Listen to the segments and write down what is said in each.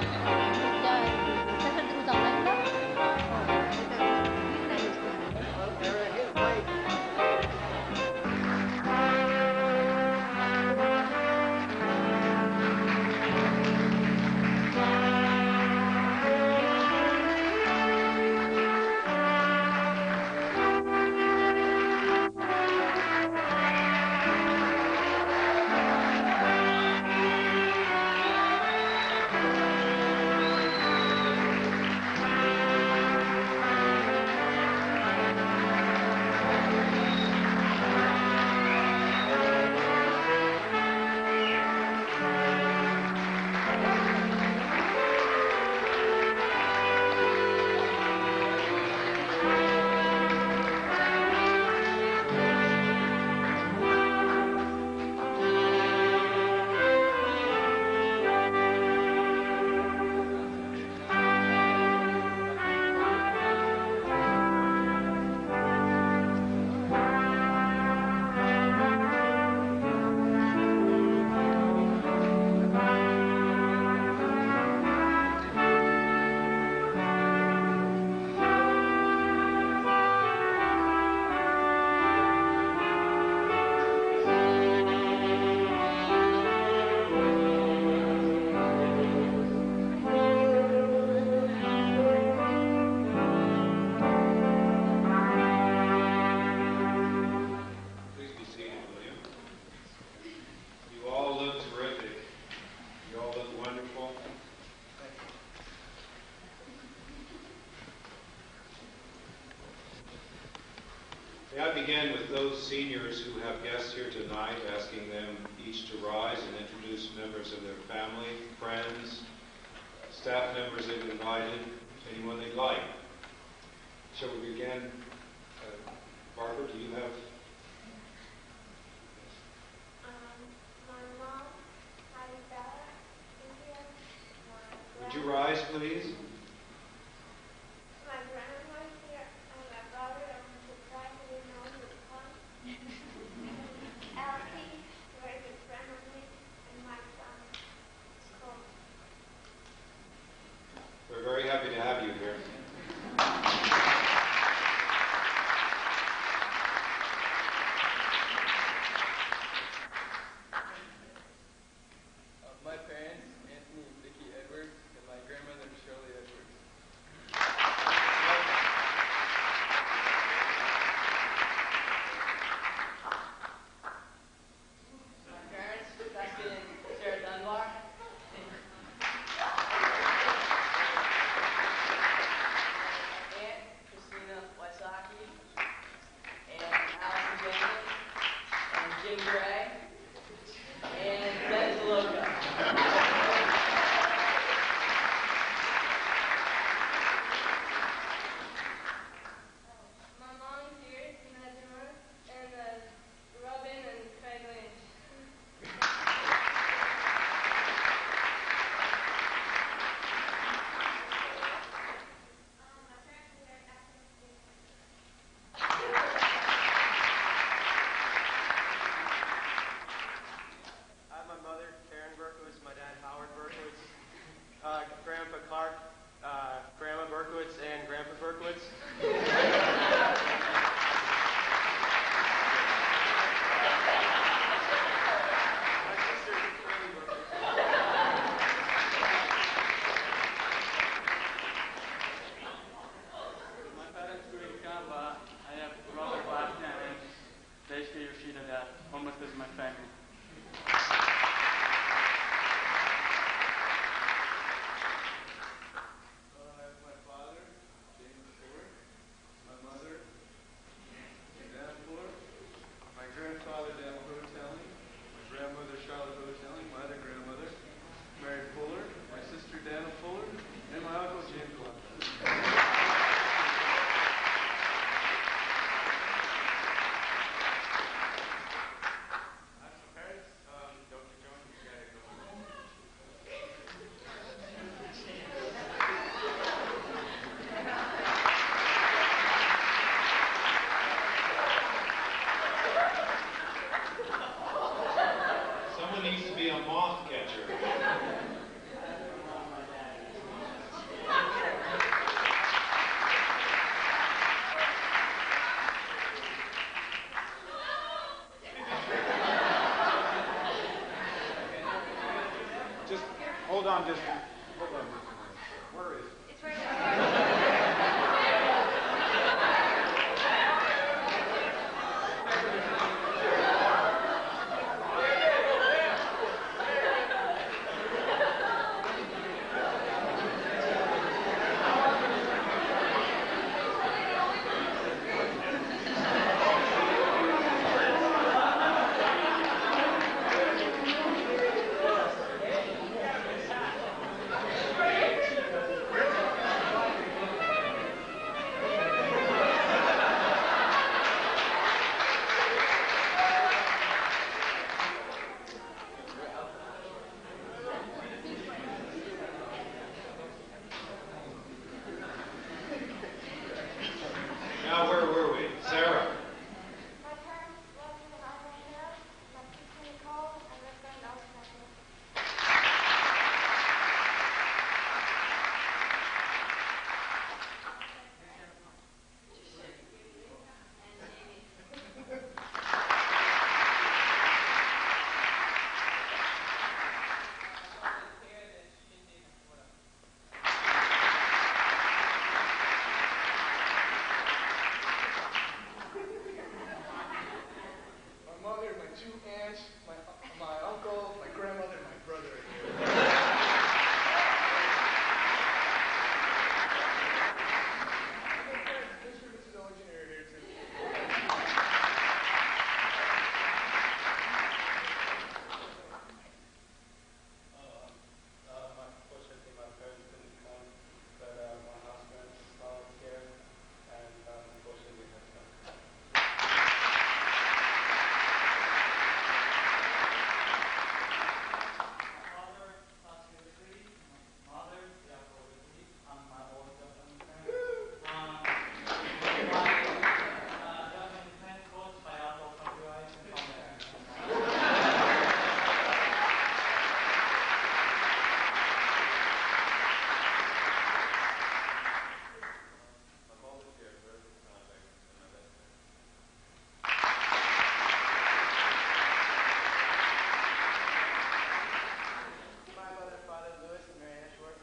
진짜 세상 들고 장난인가? May I begin with those seniors who have guests here tonight, asking them each to rise and introduce members of their family, friends, staff members they've invited, anyone they'd like. Shall we begin? Barbara, do you have? My mom, my dad, India, Would you rise, please? my grandma's here, and my brother, and my surprise, we know the fun. Elsie, very good friend of me, and my son, Scott. We're very happy to have you here. My parents, Anthony and Vicki Edwards, and my grandmother, Shirley Edwards. Hold on just a minute. Where is it? It's right there. Now, where were we? Sarah? My parents left me when I ran there. My sister Nicole and my friend Elsa. My mother, my two aunts, my uncle, my grandmother, and my brother. Mr. and Mrs. Owen are here too. Unfortunately, my parents couldn't come, but my husband is here, and unfortunately, has come. Father, mother, and my old Japanese friend. Japanese friend coach by Apple copyright and my mother here, very good contact, and my best friend. My mother, father, Louis, and Mary Ashworth.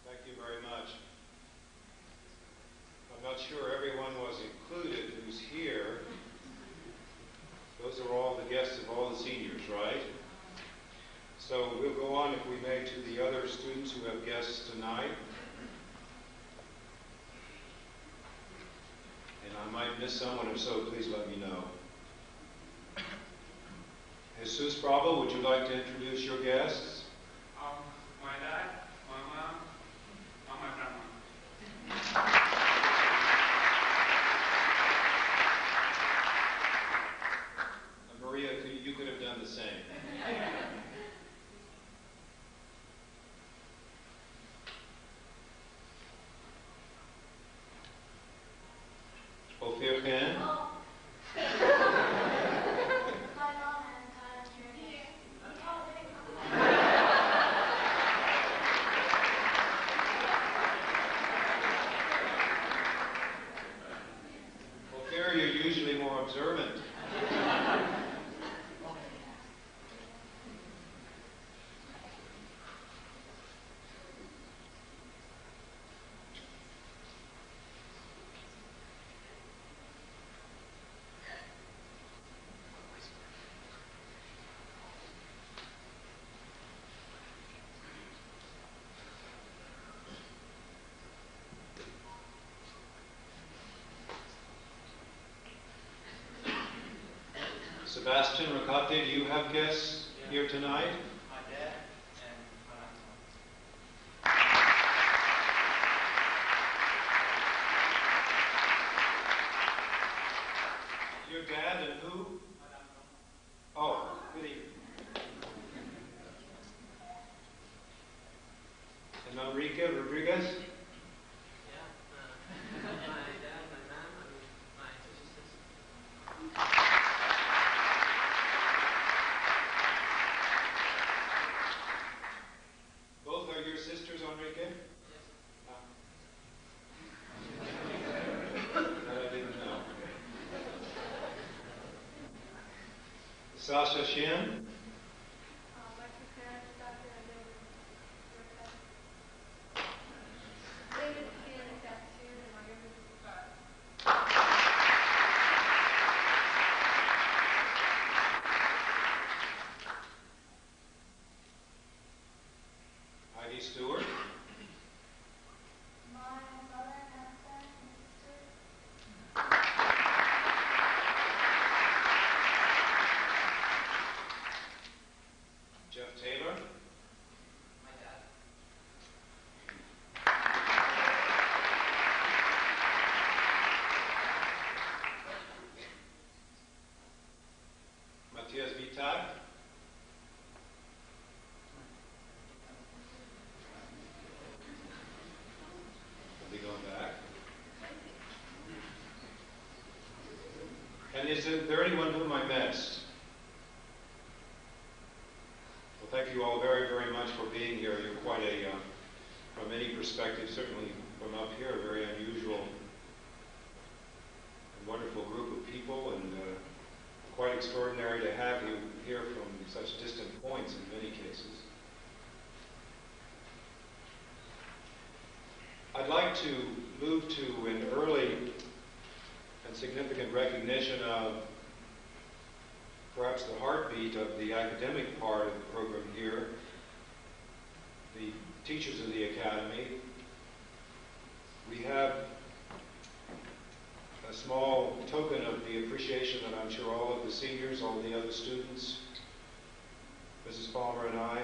Thank you very much. I'm not sure everyone was included who's here. Those are all the guests of all the seniors, right? So we'll go on, if we may, to the other students who have guests tonight. And I might miss someone, if so, please let me know. Jesus Bravo, would you like to introduce your guests? My dad, my mom, and my grandma. Maria, you could have done the same. Ophir Khan? My mom and dad are here. Ophir, you're usually more observant. Sebastian Ricate, do you have guests here tonight? My dad and my uncle. Your dad and who? Oh, good evening. Enrique Rodriguez? Yeah, my dad, my mom, and my two sisters. Both are your sisters, Enrique? Yes. That I didn't know. Sasha Shin? My two parents, Dr. and David Burkhead. David Shin and Kathy Shin, and my younger sister. Heidi Stewart? My mother and son and sister. Jeff Taylor? My dad. Matthias Vittag? Will be going back. And is there anyone whom I missed? Well, thank you all very, very much for being here. You're quite a, from any perspective, certainly from up here, a very unusual and wonderful group of people, and quite extraordinary to have you here from such distant points in many cases. I'd like to move to an early and significant recognition of perhaps the heartbeat of the academic part of the program here, the teachers of the Academy. We have a small token of the appreciation that I'm sure all of the seniors, all the other students, Mrs. Palmer and I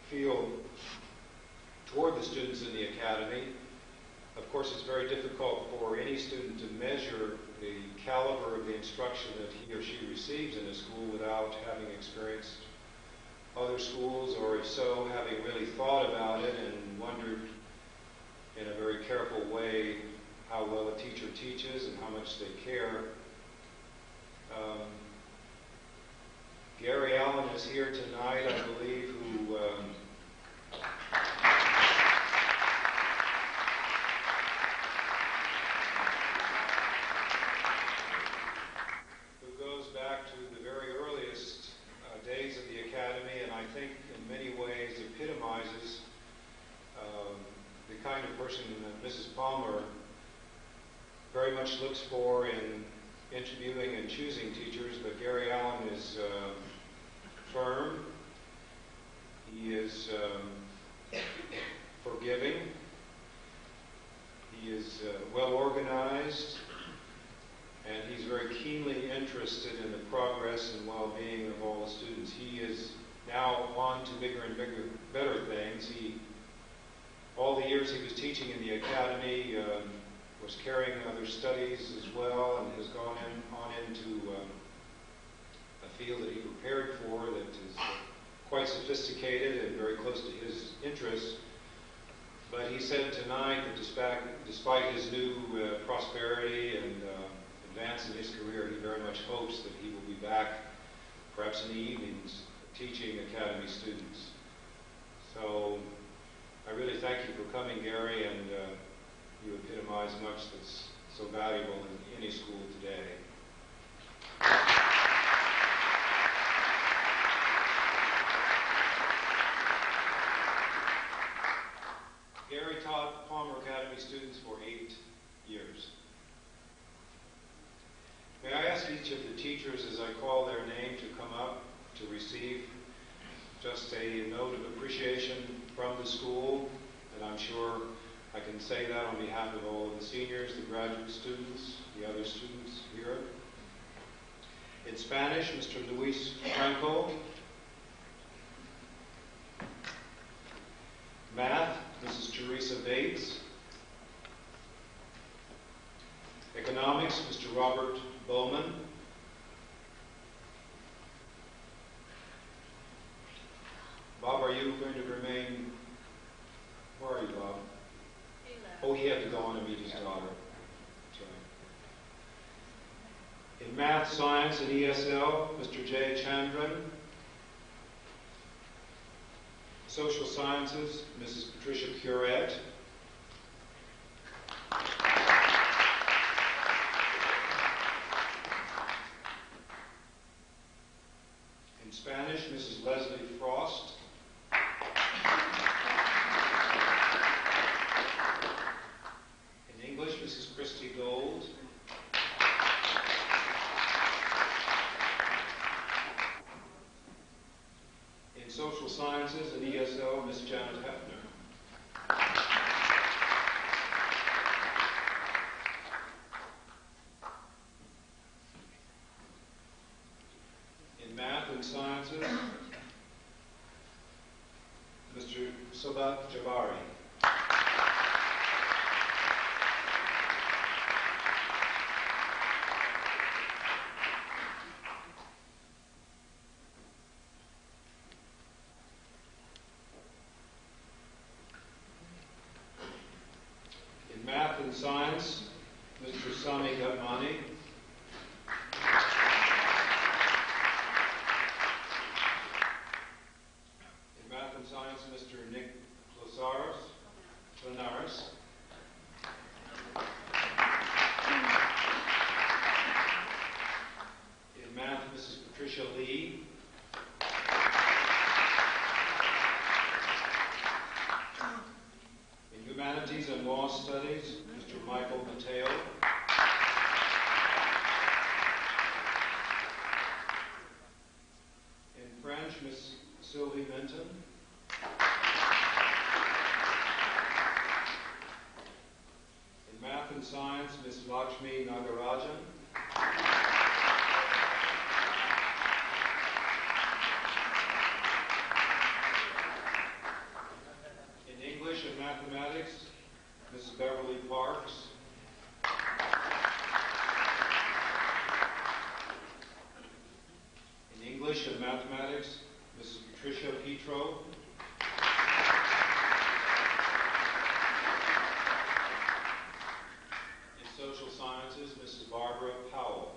feel toward the students in the Academy. Of course, it's very difficult for any student to measure the caliber of the instruction that he or she receives in a school without having experienced other schools, or if so, having really thought about it and wondered in a very careful way how well a teacher teaches and how much they care. Gary Allen is here tonight, I believe, who goes back to the very earliest days of the Academy, and I think in many ways epitomizes the kind of person that Mrs. Palmer very much looks for in interviewing and choosing teachers. But Gary Allen is firm, he is forgiving, he is well organized, and he's very keenly interested in the progress and well-being of all the students. He is now on to bigger and bigger, better things. All the years he was teaching in the Academy, was carrying other studies as well, and has gone on into a field that he prepared for that is quite sophisticated and very close to his interests. But he said tonight that despite his new prosperity and advance in his career, he very much hopes that he will be back, perhaps in the evenings, teaching Academy students. So I really thank you for coming, Gary, and you epitomize much that's so valuable in any school today. Gary taught Palmer Academy students for 8 years. May I ask each of the teachers, as I call their name, to come up to receive just a note of appreciation from the school, and I'm sure I can say that on behalf of all of the seniors, the graduate students, the other students here. In Spanish, Mr. Luis Franco. Math, Mrs. Teresa Bates. Economics, Mr. Robert Bowman. Bob, are you going to remain Where are you, Bob? Oh, he had to go on to meet his daughter. That's right. In math, science, and ESL, Mr. J. Chandran. Social sciences, Mrs. Patricia Curette. In Spanish, Mrs. Leslie Frost. In English, Mrs. Christy Gold. In social sciences and ESL, Miss Janet Hefner. In math and sciences, Mr. Sadat Jabari. In math and science, Mr. Sami Gatmani. In math and science, Mr. Nick Linares. In math, Mrs. Patricia Lee. In humanities and law studies, Mr. Michael Mateo. In French, Miss Sylvie Minton. In math and science, Miss Lakshmi Nagarajan. In English and mathematics, Mrs. Beverly Parks. In English and mathematics, Mrs. Patricia Petro. In social sciences, Mrs. Barbara Powell.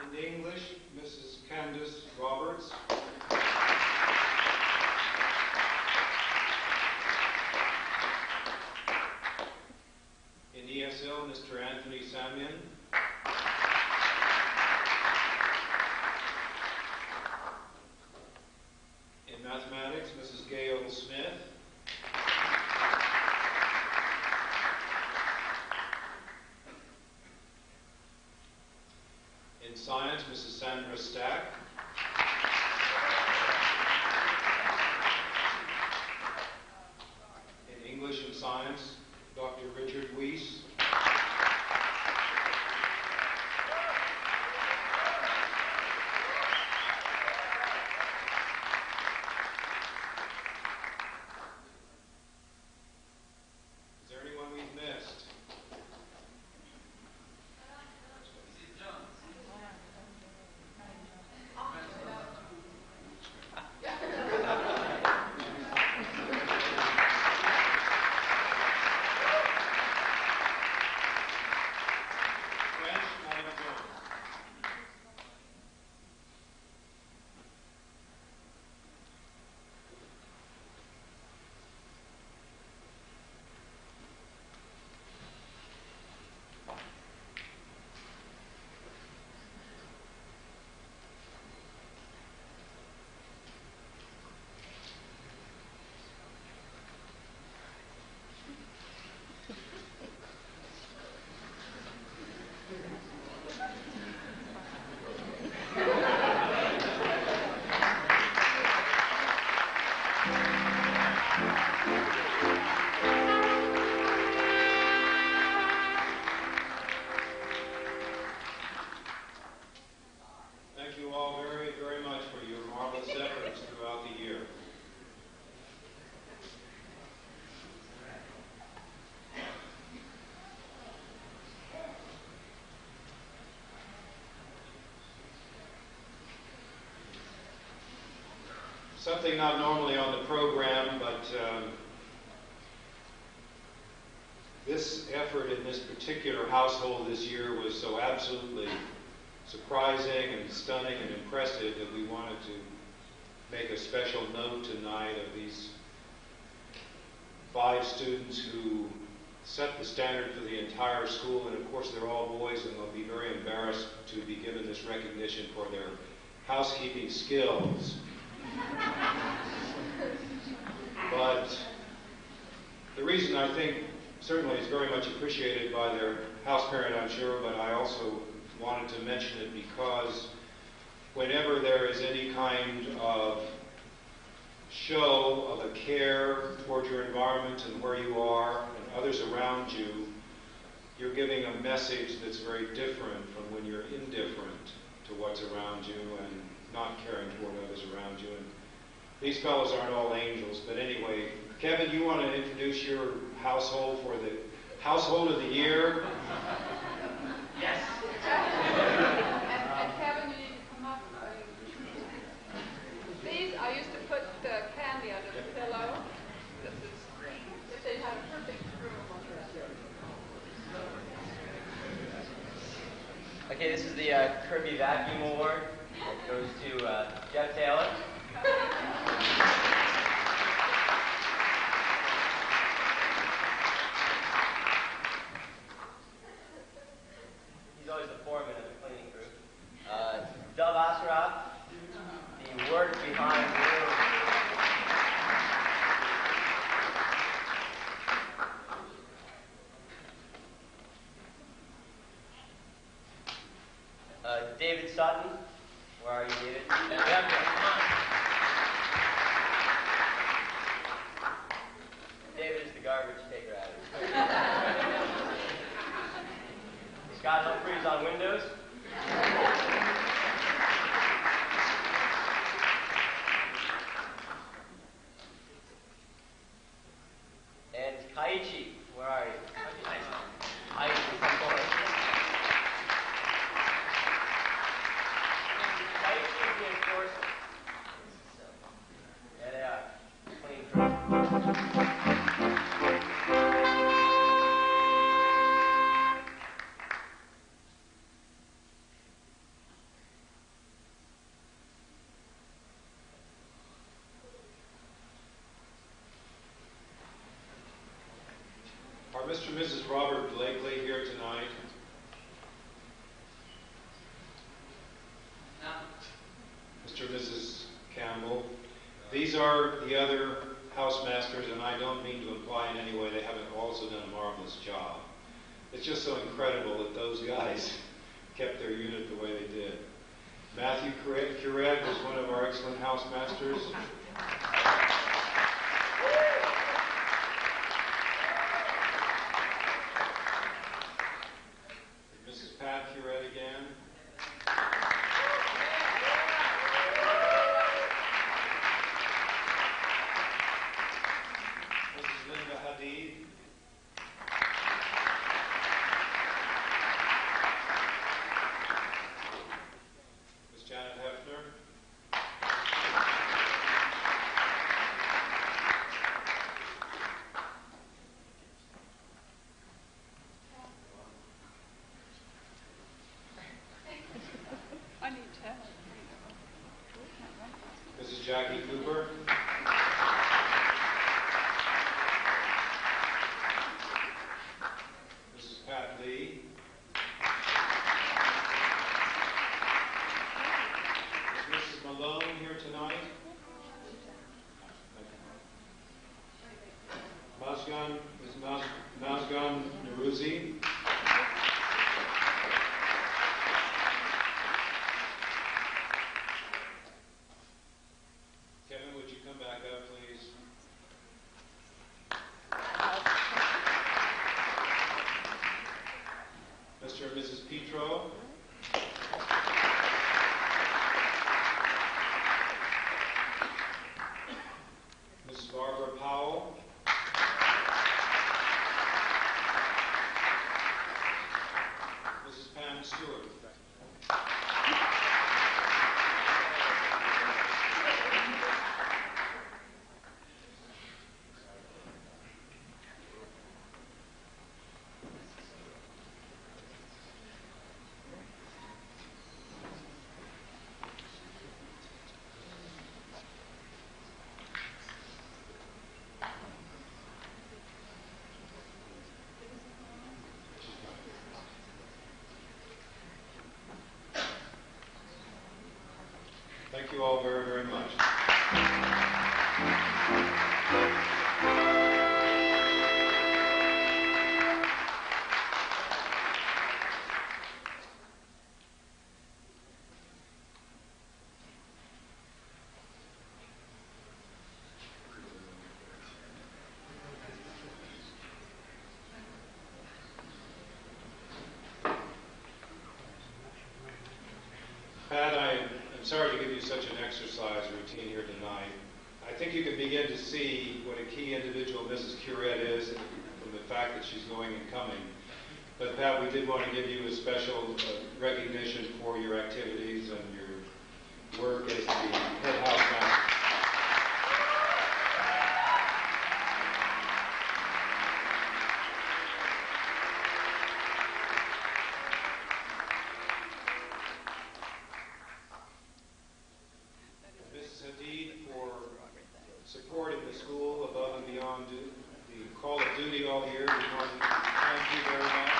In English, Mrs. Candace Roberts. In ESL, Mr. Anthony Samian. In mathematics, Mrs. Gail Smith. In science, Mrs. Sandra Stack. In English and science, Dr. Richard Weiss. Is there anyone we've missed? French, Madame Jones. Thank you all very, very much for your marvelous efforts throughout the year. something not normally on the program, but this effort in this particular household this year was so absolutely surprising and stunning and impressive that we wanted to make a special note tonight of these 5 students who set the standard for the entire school, and of course they're all boys and they'll be very embarrassed to be given this recognition for their housekeeping skills. But the reason I think certainly is very much appreciated by their house parent, I'm sure, but I also wanted to mention it because whenever there is any kind of show of a care toward your environment and where you are and others around you, you're giving a message that's very different from when you're indifferent to what's around you and not caring toward others around you. And these fellows aren't all angels, but anyway, Kevin, you want to introduce your household for the household of the year? Yes. And Kevin, you need to come up. These, I used to put candy under the pillow. This is, if they had a perfect room. Okay, this is the Kirby Vacuum Award. It goes to Jeff Taylor. He's always the foreman of the cleaning crew. Dov Asaraf, the work behind the room. David Sutton, where are you, David? Come on. David is the garbage taker at it. Scott Humphreys on Windows. And Kaiichi, where are you? Kaiichi from Florida. Kaiichi is the enforcer. There they are. Clean crew. Are Mr. and Mrs. Robert Blakely here tonight? No. Mr. and Mrs. Campbell? These are the other housemasters, and I don't mean to imply in any way they haven't also done a marvelous job. It's just so incredible that those guys kept their unit the way they did. Matthew Curet was one of our excellent housemasters. Mrs. Pat Curet again. Mrs. Linda Hadid. Ms. Janet Hefner. I need help. Mrs. Jackie Cooper. Mrs. Pat Lee. Is Mrs. Malone here tonight? Mazgan, Ms. Mazgan Naruzi. Kevin, would you come back up, please? Mr. and Mrs. Petro. Mrs. Barbara Powell. you all very, very much. Pat, I'm sorry to give you such an exercise routine here tonight. I think you can begin to see what a key individual Mrs. Curette is from the fact that she's going and coming. But Pat, we did want to give you a special recognition for your activities and your work as the head house master. Supporting the school above and beyond the call of duty all year. We want to thank you very much.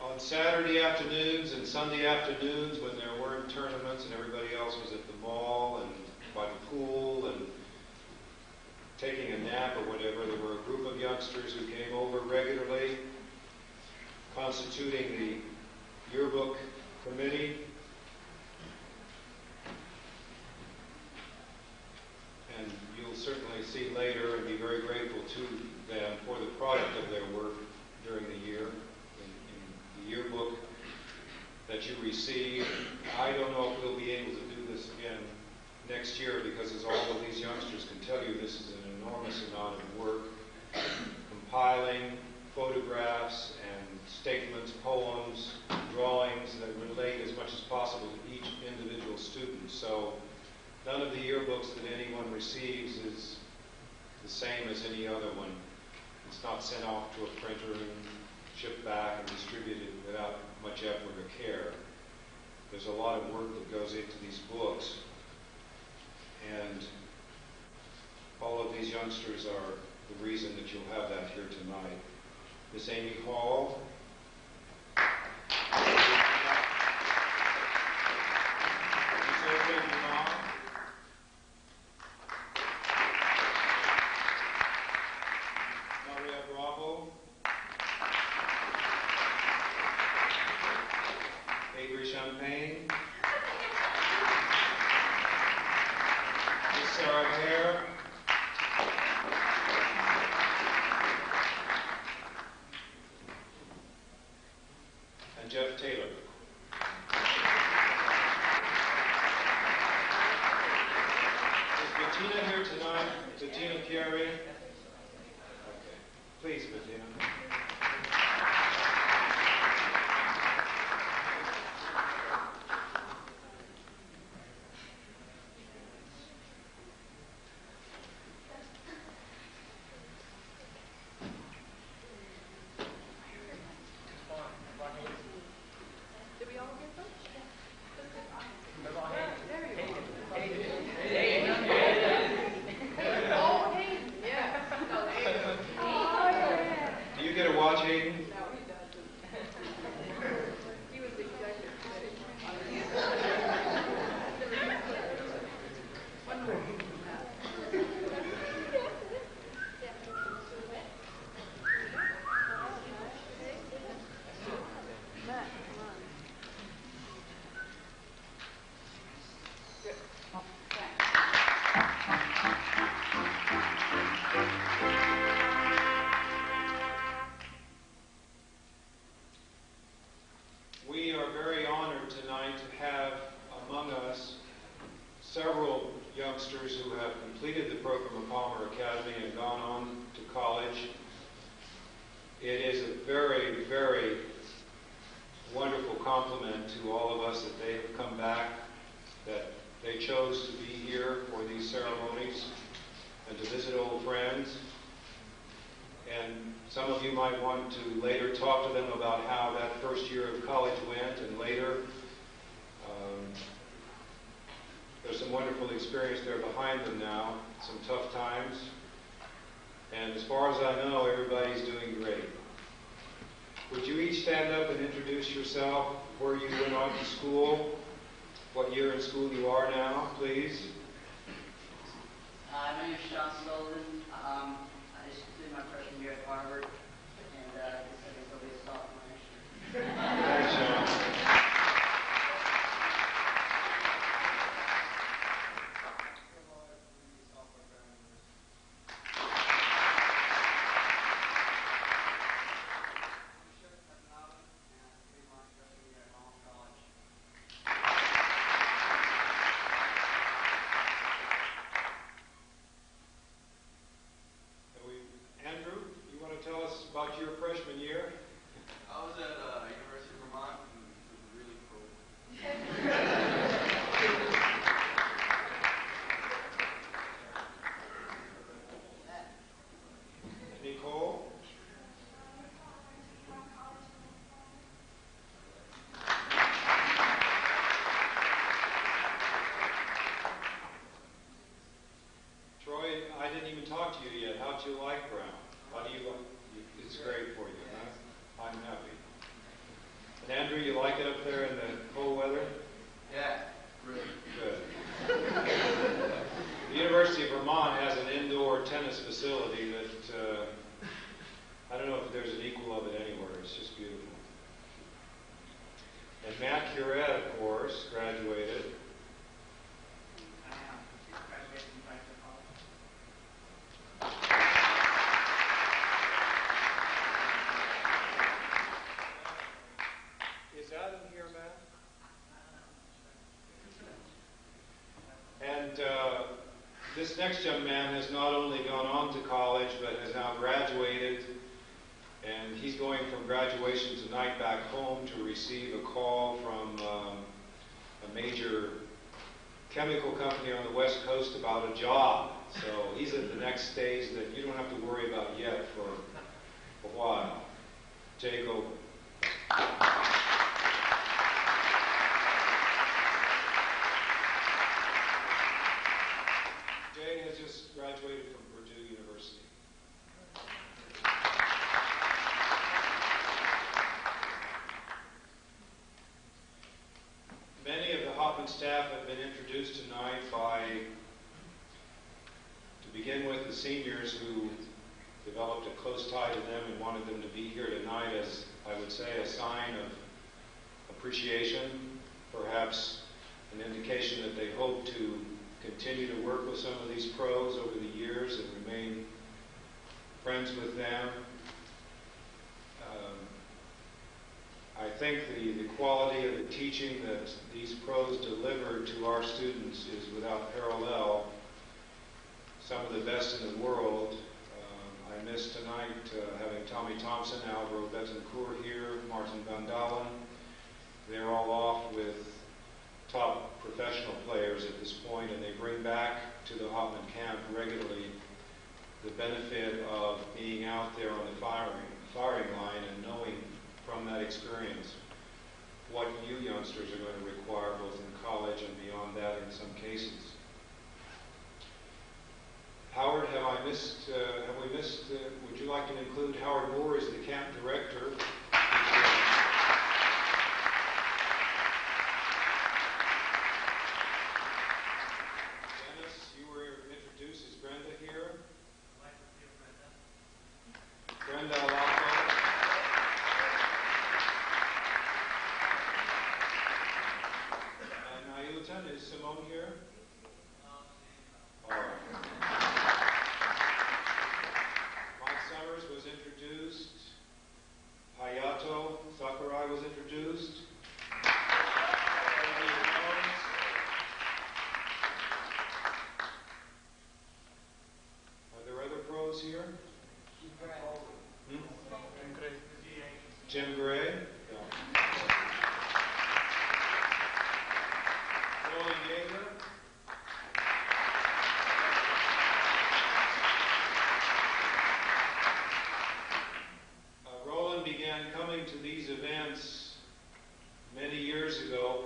On Saturday afternoons and Sunday afternoons when there weren't tournaments and everybody else was at the mall and by the pool and taking a nap or whatever, there were a group of youngsters who came over regularly, constituting the yearbook committee. And you'll certainly see later and be very grateful to them for the product of their work during the year. In the yearbook that you receive, I don't know if we'll be able to do this again next year, because as all of these youngsters can tell you, this is an enormous amount of work, compiling photographs and statements, poems, drawings that relate as much as possible to each individual student. So none of the yearbooks that anyone receives is the same as any other one. It's not sent off to a printer and shipped back and distributed without much effort or care. There's a lot of work that goes into these books. And all of these youngsters are the reason that you'll have that here tonight. Miss Amy Hall. Miss Ophir Dumont. Maria Bravo. Avery Champagne. Sarah Hare, and Jeff Taylor. Is Bettina here tonight? Bettina Carey? Okay. Please, Bettina. We are very honored tonight to have among us several youngsters who have completed the program of Palmer Academy and gone on to college. It is a very, very wonderful compliment to all of us that they have come back, that they chose to be here for these ceremonies and to visit old friends. And some of you might want to later talk to them about how that first year of college went, and later experience there behind them now, some tough times. And as far as I know, everybody's doing great. Would you each stand up and introduce yourself, where you went on to school, what year in school you are now, please? My name is Sean Sullivan. I just completed my freshman year at Harvard, and I guess I'll be a sophomore next year. Thanks, Sean. Andrew, you want to tell us about your freshman year? I was at University of Vermont, and it was really cool. Nicole? Troy, I didn't even talk to you yet. How'd you like Brown? How do you like? It's great for you, huh? I'm happy. And Andrew, you like it up there in the cold weather? Yeah, really. Good. The University of Vermont has an indoor tennis facility that I don't know if there's an equal of it anywhere. It's just beautiful. And Matt Curette, of course, graduated. I graduated from Frankfurt College. Is Adam here, Matt? And this next young man has not only gone on to college, but has now graduated. And he's going from graduation tonight back home to receive a call from a major chemical company on the West Coast about a job. So he's at the next stage that you don't have to worry about yet for a while. Jay, go. Jay has just graduated from Purdue University. Many of the Hopman staff have been introduced tonight by, to begin with, the seniors who developed a close tie to them and wanted them to be here tonight as, I would say, a sign of appreciation, perhaps an indication that they hope to continue to work with some of these pros over the years and remain friends with them. I think the quality of the teaching that these pros deliver to our students is without parallel, some of the best in the world. I missed tonight having Tommy Thompson, Alvaro Betancourt here, Martin Van Dalen. They're all off with top professional players at this point, and they bring back to the Hopman camp regularly the benefit of being out there on the firing line and knowing from that experience what you youngsters are going to require both in college and beyond that in some cases. Howard, have we missed, would you like to include Howard Moore as the camp director? Dennis, you were introduced. Is Brenda here? I'd like to see Brenda. Brenda Alonso. And Nayutan, is Simone here? All right. Mike Summers was introduced. Hayato Sakurai was introduced. Are there other pros here? Jim Gray. Yeah. Roland Yeager. Roland began coming to these events many years ago.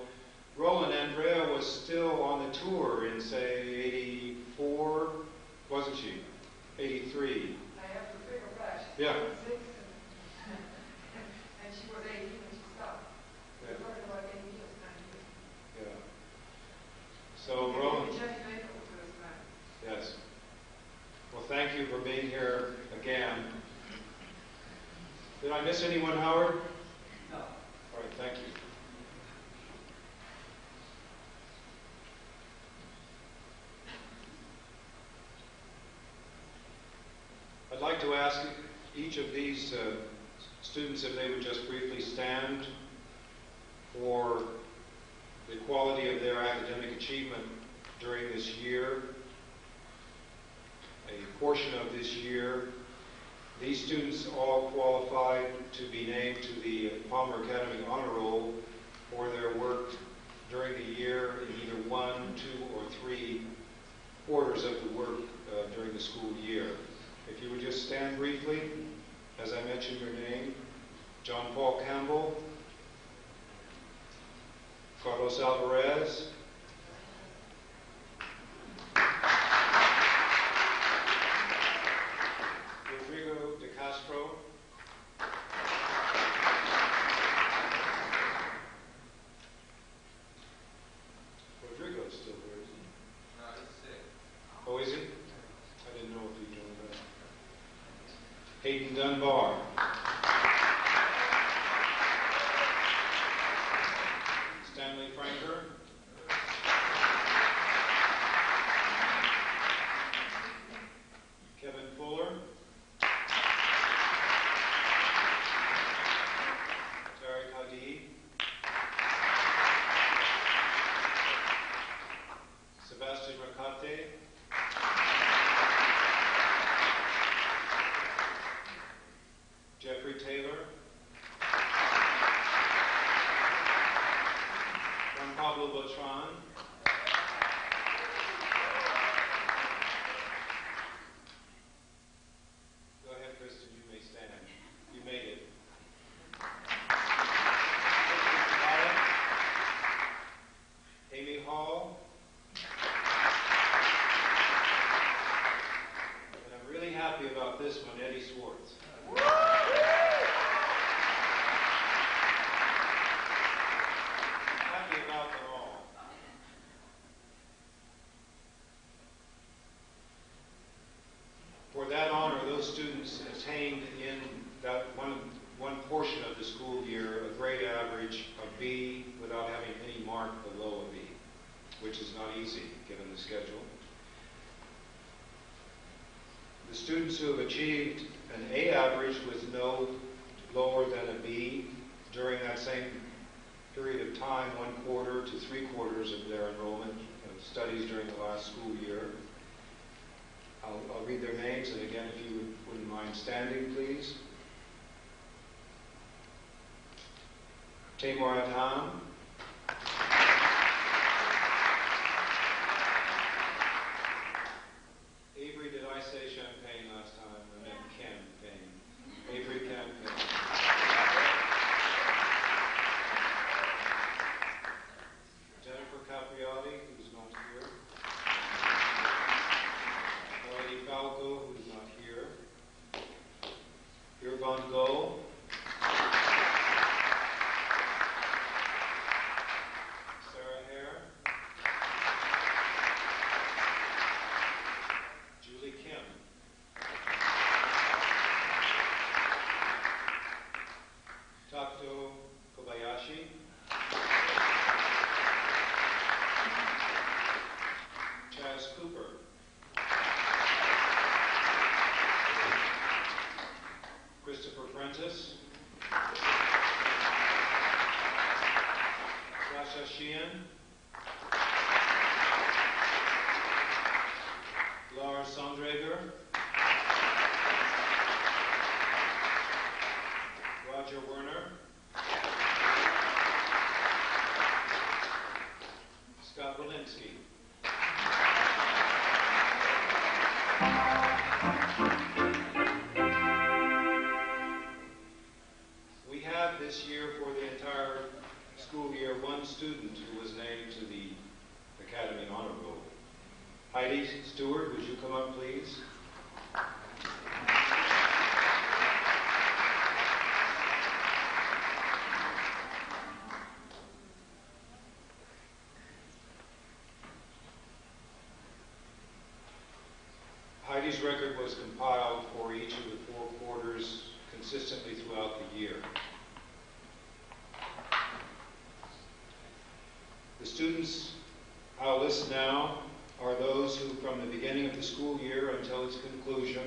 Roland, Andrea was still on the tour in, say, 84, wasn't she? 83. I have to figure back. Yeah. She was 6 and she was 18 when she stopped. Yeah. We're talking about 8 years, 9 years. Yeah. So, Roland. Jenny Baker was with us tonight. Yes. Well, thank you for being here again. Did I miss anyone, Howard? No. All right, thank you. I'd like to ask each of these students if they would just briefly stand for the quality of their academic achievement during this year, a portion of this year. These students all qualified to be named to the Palmer Academy Honor Roll for their work during the year in either 1, 2, or 3 quarters of the work during the school year. If you would just stand briefly, as I mentioned your name: John Paul Campbell, Carlos Alvarez, Rodrigo de Castro, Rodrigo's still here, isn't he? No, he's sick. Oh, is he? I didn't know if he joined that. Hayden Dunbar. Stanley Franker. Kevin Fuller. Tariq Hadid. Sebastian Rakate. Jeffrey Taylor. Juan Pablo Beltran. Go ahead, Kristen, you may stand. You made it. Amy Hall. And I'm really happy about this one, Eddie Swartz. Happy about them all. For that honor, those students attained in that one portion of the school year a grade average of B without having any mark below a B, which is not easy given the schedule. The students who have achieved an A average with no lower than a B during that same period of time, 1 quarter to 3 quarters of their enrollment of studies during the last school year. I'll read their names, and again, if you wouldn't mind standing, please. Tamar Adham. Avery, did I say Champagne last time? I meant Campaign. Avery Campaign. Jennifer Capriati, who's not here. Melody Falco, who's not here. Irvan Go. Sarah Hare. Julie Kim. Takto Kobayashi. Chaz Cooper. Christopher Prentice. Sasha Sheehan. Lars Sondrager. Roger Werner. Scott Walensky. We have this year, for the entire school year, 1 student who was named to the Academy Honor Roll. Heidi Stewart, would you come up, please? Heidi's record was compiled for each of the 4 quarters consistently throughout the year. The students I'll list now are those who, from the beginning of the school year until its conclusion,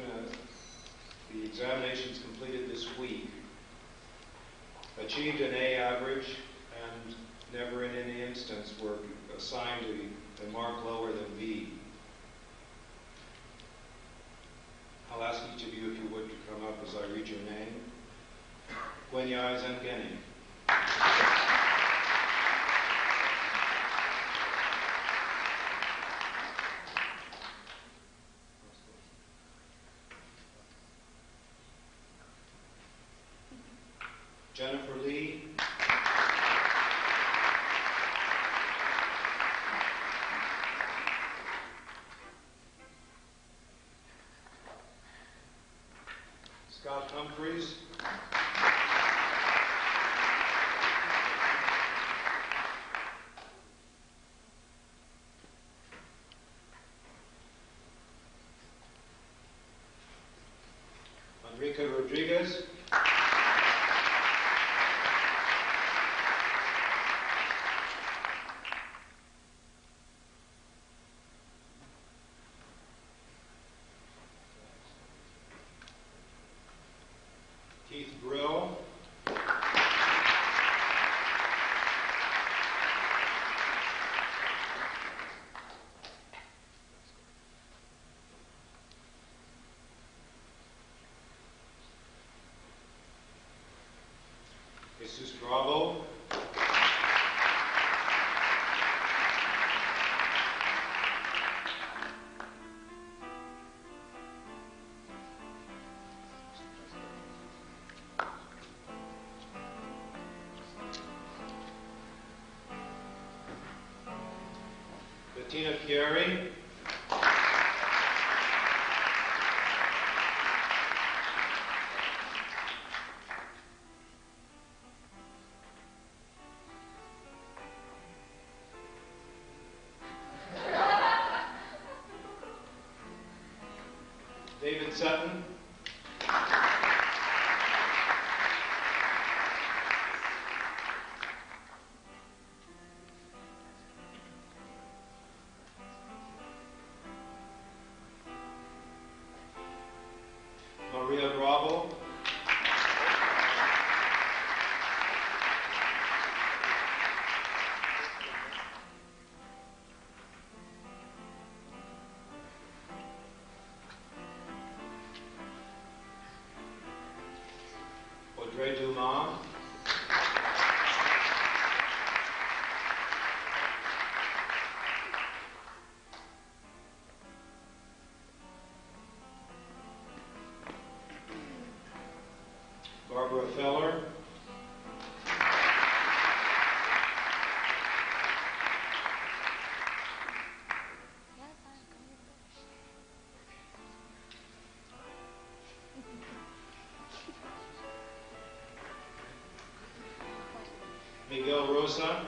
the examinations completed this week, achieved an A average and never in any instance were assigned a mark lower than B. I'll ask each of you, if you would, to come up as I read your name. Gwenyai Zengeni. Jennifer Lee. Scott Humphreys. Enrique Rodriguez. Keith Brill. Jesus Bravo. Bettina Chiari. David Sutton. Maria Bravo. Audrey Dumas. Barbara Feller. Miguel Rosa.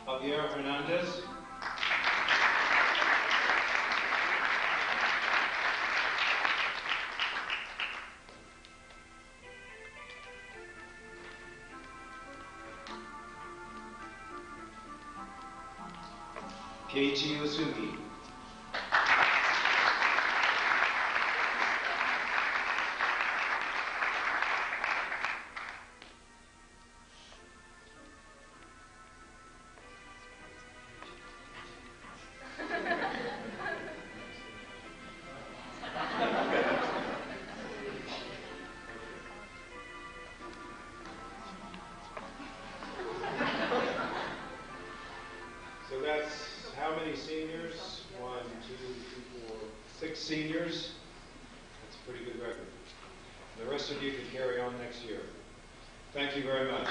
Javier Hernandez. Keiichi Usugi. So that's how many seniors? 6 seniors. That's a pretty good record. The rest of you can carry on next year. Thank you very much.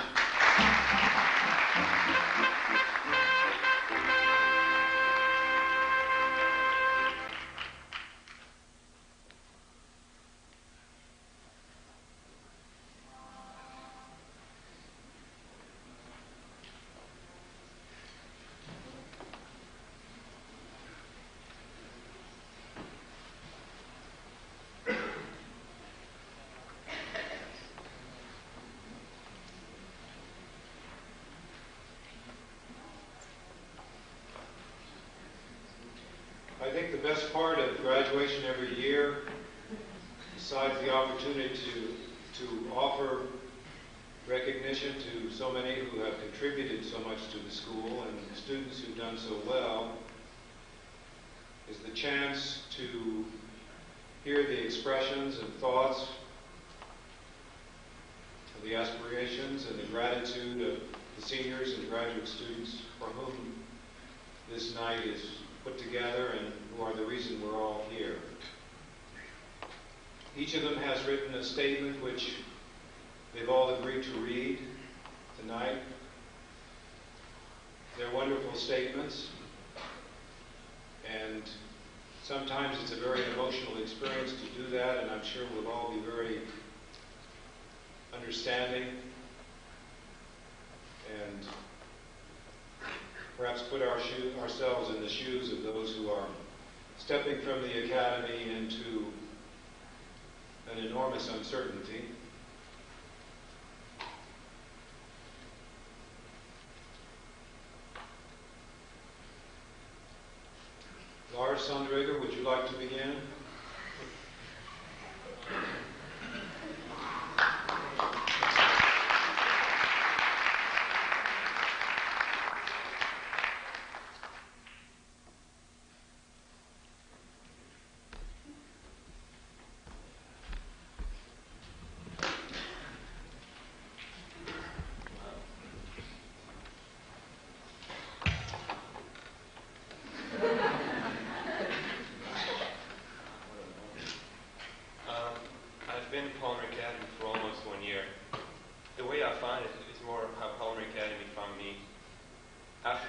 I think the best part of graduation every year, besides the opportunity to offer recognition to so many who have contributed so much to the school and the students who've done so well, is the chance to hear the expressions and thoughts of the aspirations and the gratitude of the seniors and graduate students for whom this night is put together and who are the reason we're all here. Each of them has written a statement which they've all agreed to read tonight. They're wonderful statements, and sometimes it's a very emotional experience to do that, and I'm sure we'll all be very understanding and perhaps put ourselves in the shoes of those who are stepping from the academy into an enormous uncertainty. Lars Sundreger, would you like to begin?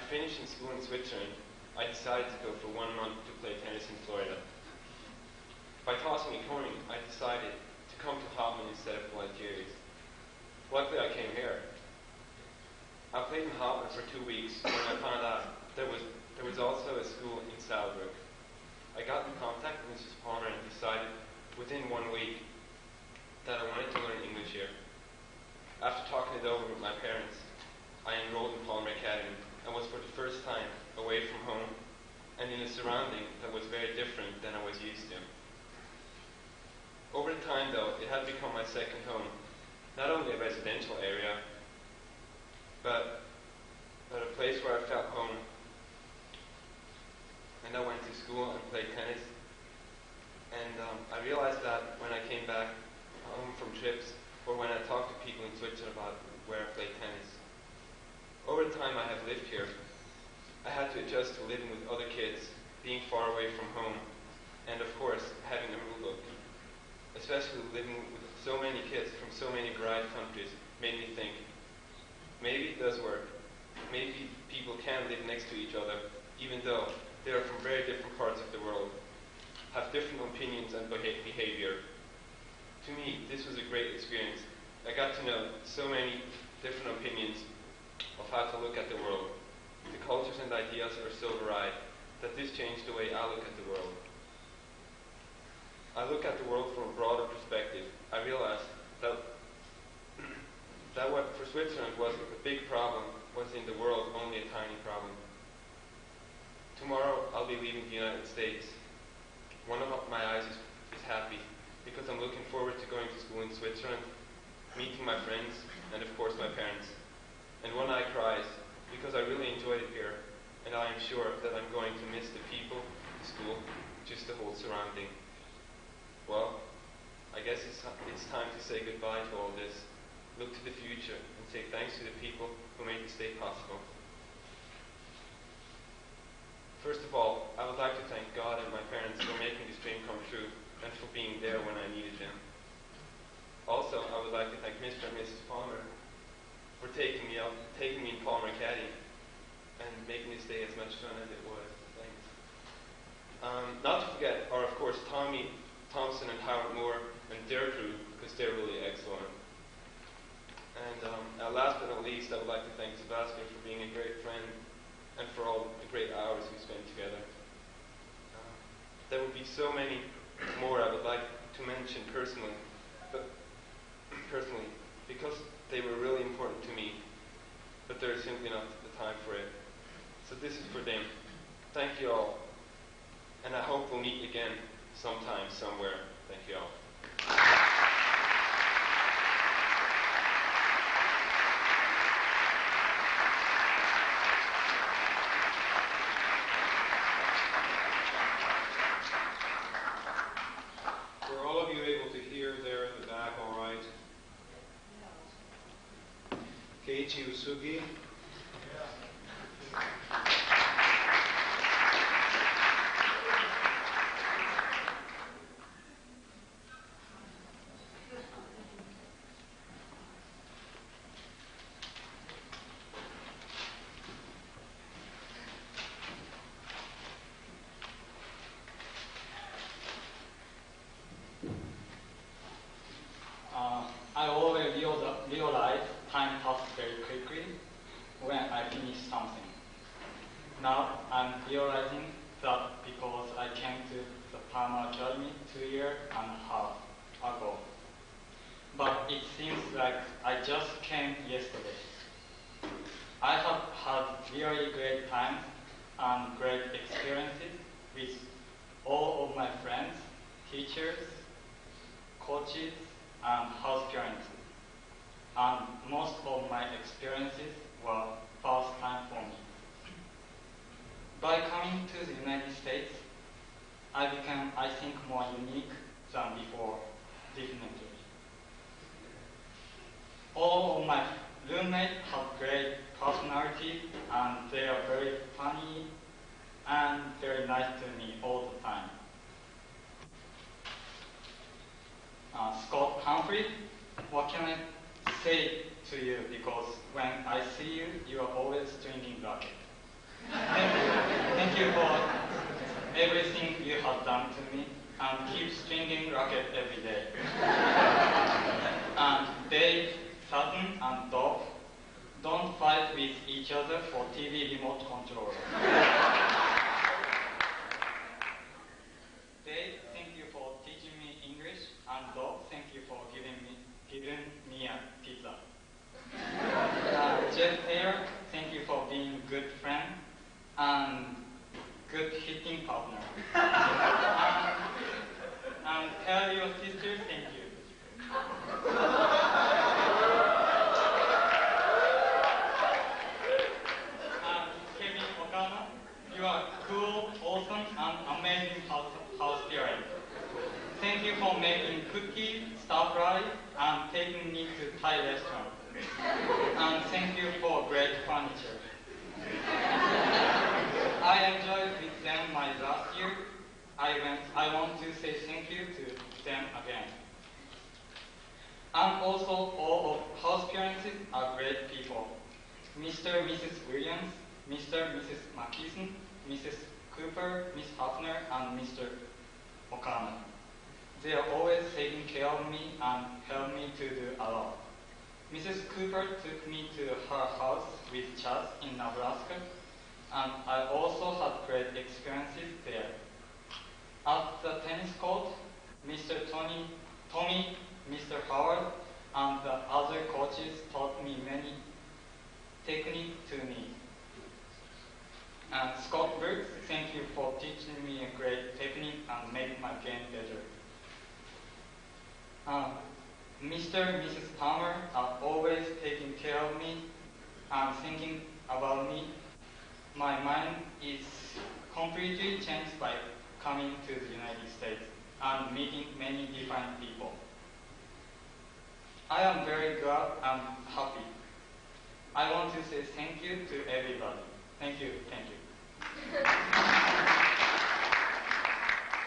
Finishing school in Switzerland, I decided to go for 1 month to play tennis in Florida. By tossing a coin, I decided to come to Hopman instead of Algiers. Luckily, I came here. I played in Hopman for 2 weeks when I found out there was also a school in Saddlebrook. I got in contact with Mrs. Palmer and decided within 1 week that I wanted to learn English here. After talking it over with my parents, I enrolled in Palmer Academy and was for the first time away from home and in a surrounding that was very different than I was used to. Over time though, it had become my second home, not only a residential area, but a place where I felt home. And I went to school and played tennis, and I realized that when I came back home from trips, or when I talked to people in Switzerland about where I played tennis. Over the time I have lived here, I had to adjust to living with other kids, being far away from home, and of course, having a rule book. Especially living with so many kids from so many varied countries made me think, maybe it does work. Maybe people can live next to each other, even though they are from very different parts of the world, have different opinions and behavior. To me, this was a great experience. I got to know so many different opinions of how to look at the world. The cultures and ideas are so varied that this changed the way I look at the world. I look at the world from a broader perspective. I realized that what for Switzerland was a big problem was in the world only a tiny problem. Tomorrow I'll be leaving the United States. One of my eyes is happy because I'm looking forward to going to school in Switzerland, meeting my friends, and of course my parents. And one eye cries because I really enjoyed it here, and I am sure that I'm going to miss the people, the school, just the whole surrounding. Well, I guess it's time to say goodbye to all this, look to the future, and say thanks to the people who made this day possible. First of all, I would like to thank God and my parents for making this dream come course, Tommy Thompson and Howard Moore and their crew, because they're really excellent. And last but not least, I would like to thank Sebastian for being a great friend and for all the great hours we spent together. There would be so many more I would like to mention personally, because they were really important to me, but there is simply not the time for it. So this is for them. Thank you all, and I hope we'll meet again sometime, somewhere. Thank you all. Were all of you able to hear there in the back all right? Keiichi Usugi? I always realize time passes very quickly when I finish something. Now I'm realizing that because I came to the Parma Academy 2 years and a half ago. But it seems like I just came yesterday. I have had really great times and great experiences with all of my friends, teachers, coaches, and house parents. And most of my experiences were first time for me. By coming to the United States, I became, I think, more unique than before, definitely. All of my roommates have great personality, and they are very funny and very nice to me all the time. Scott Humphrey, what can I say to you? Because when I see you, you are always stringing racket. Thank you for everything you have done to me, and keep stringing racket every day. And Dave, Sutton, and Dov, don't fight with each other for TV remote control. Dave, thank you for teaching me English, and Dov, thank you for giving me a pizza. Jeff Taylor, thank you for being a good friend and good hitting partner. And tell your sister thank you. And Kevin Okama, you are cool, awesome, and amazing house parent. Thank you for making cookies, stir fry, and taking me to Thai restaurant. And thank you for great furniture. I enjoyed with them my last year. I want to say thank you to them again. And also, all of house parents are great people. Mr. and Mrs. Williams, Mr. and Mrs. McKeeson, Mrs. Cooper, Miss Hopner, and Mr. Okama. They are always taking care of me and help me to do a lot. Mrs. Cooper took me to her house with Chaz in Nebraska, and I also had great experiences there. At the tennis court, Mr. Tommy, Mr. Howard, and the other coaches taught me many techniques to me. And Scott Brooks, thank you for teaching me a great technique and make my game better. Mr. and Mrs. Palmer are always taking care of me and thinking about me. My mind is completely changed by coming to the United States and meeting many different people. I am very glad and happy. I want to say thank you to everybody. Thank you, thank you.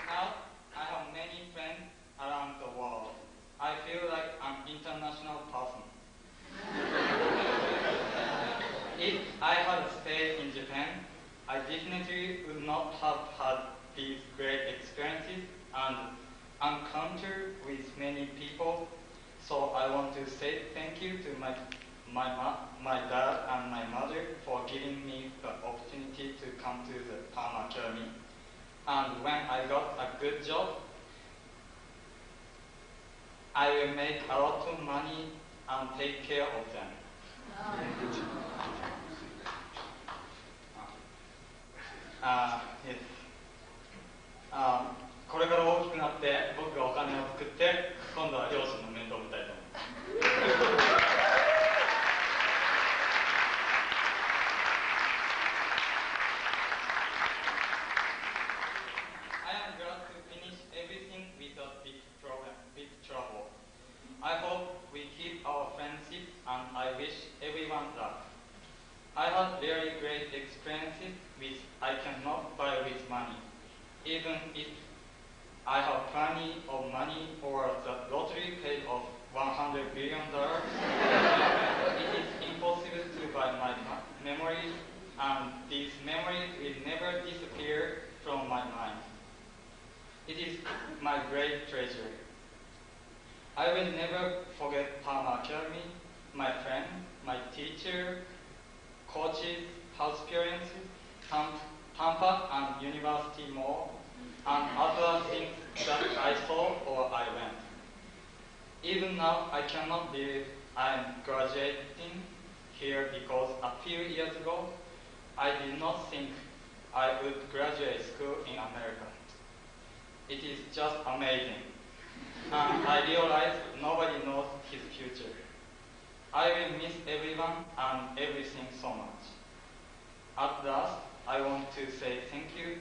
Now, I have many friends around the world. I feel like an international person. If I had stayed in Japan, I definitely would not have had these great experiences and So I want to say thank you to my dad and my mother for giving me the opportunity to come to the Palm Academy. And when I got a good job, I will make a lot of money and take care of them. Yes. これから大きくなって僕がお金を作って今度は両親の面倒を見たいと思います。I am glad to finish everything without big trouble. I hope we keep our friendship and I wish everyone luck. I had very great experiences which I cannot buy with money. Even if I have plenty of money or the lottery paid of $100 billion, it is impossible to buy my memories, and these memories will never disappear from my mind. It is my great treasure. I will never forget Palm Academy, my friends, my teacher, coaches, house parents, Tampa and University Mall, and other things that I saw or I went. Even now, I cannot believe I am graduating here because a few years ago, I did not think I would graduate school in America. It is just amazing. And I realize nobody knows his future. I will miss everyone and everything so much. At last, I want to say thank you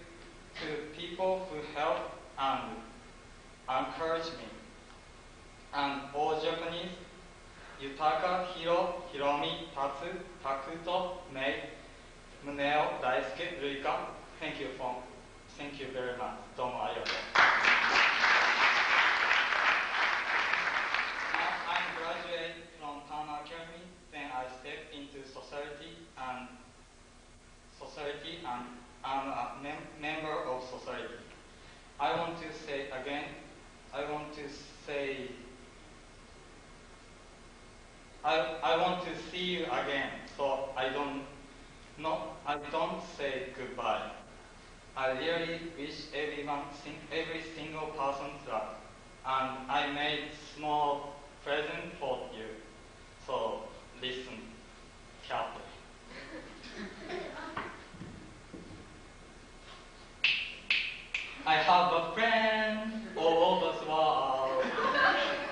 to people who help and encourage me. And all Japanese, Yutaka, Hiro, Hiromi, Tatsu, Takuto, Mei, Muneo, Daisuke, Ruika, thank you very much. どうもありがとう。Now I'm graduate from Tama Academy, then I step into society and I'm a member of society. I want to say again, I want to see you again, so I don't say goodbye. I really wish every single person luck, and I made small present for you, so listen carefully. I have a friend all over the world.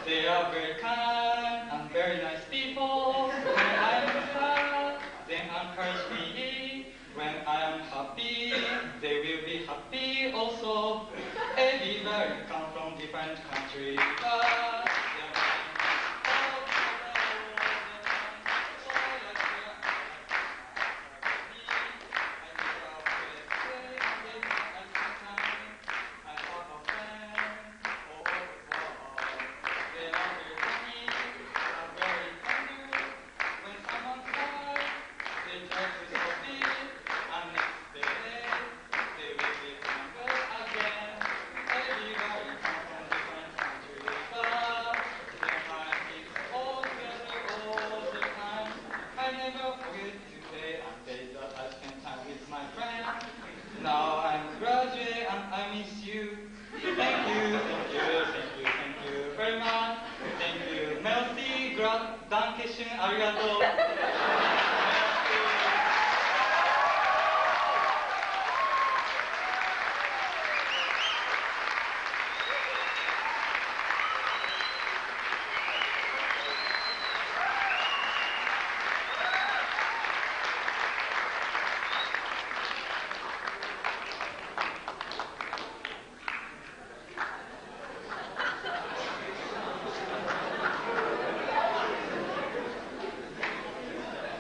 They are very kind and very nice people. When I am sad, they encourage me. When I am happy, they will be happy also. Everybody come from different countries. Now I'm graduate and I miss you. Thank you very much. Thank you. Merci, danke schön, arigato.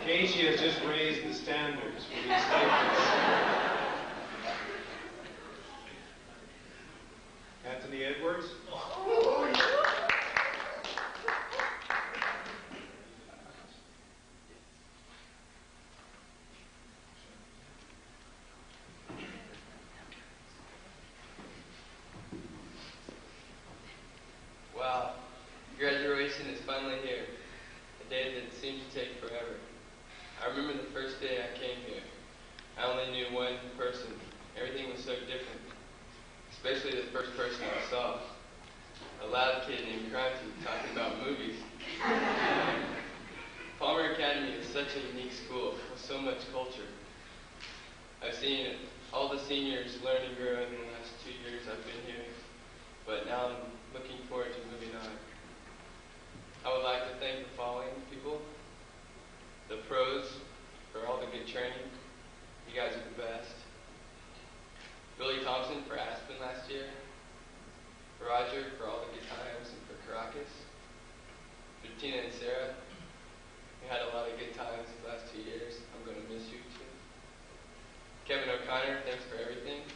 Casey has just raised the standards for these statements. Anthony Edwards. Wow, graduation is fun. especially the first person I saw, a loud kid named Crunchy talking about movies. Palmer Academy is such a unique school with so much culture. I've seen all the seniors learn and grow in the last 2 years I've been here, but now I'm looking forward to moving on. I would like to thank the following people: the pros for all the good training. You guys are the best. Billy Thompson for Aspen last year. Roger for all the good times and for Caracas. For Tina and Sarah, we had a lot of good times the last 2 years. I'm going to miss you too. Kevin O'Connor, thanks for everything.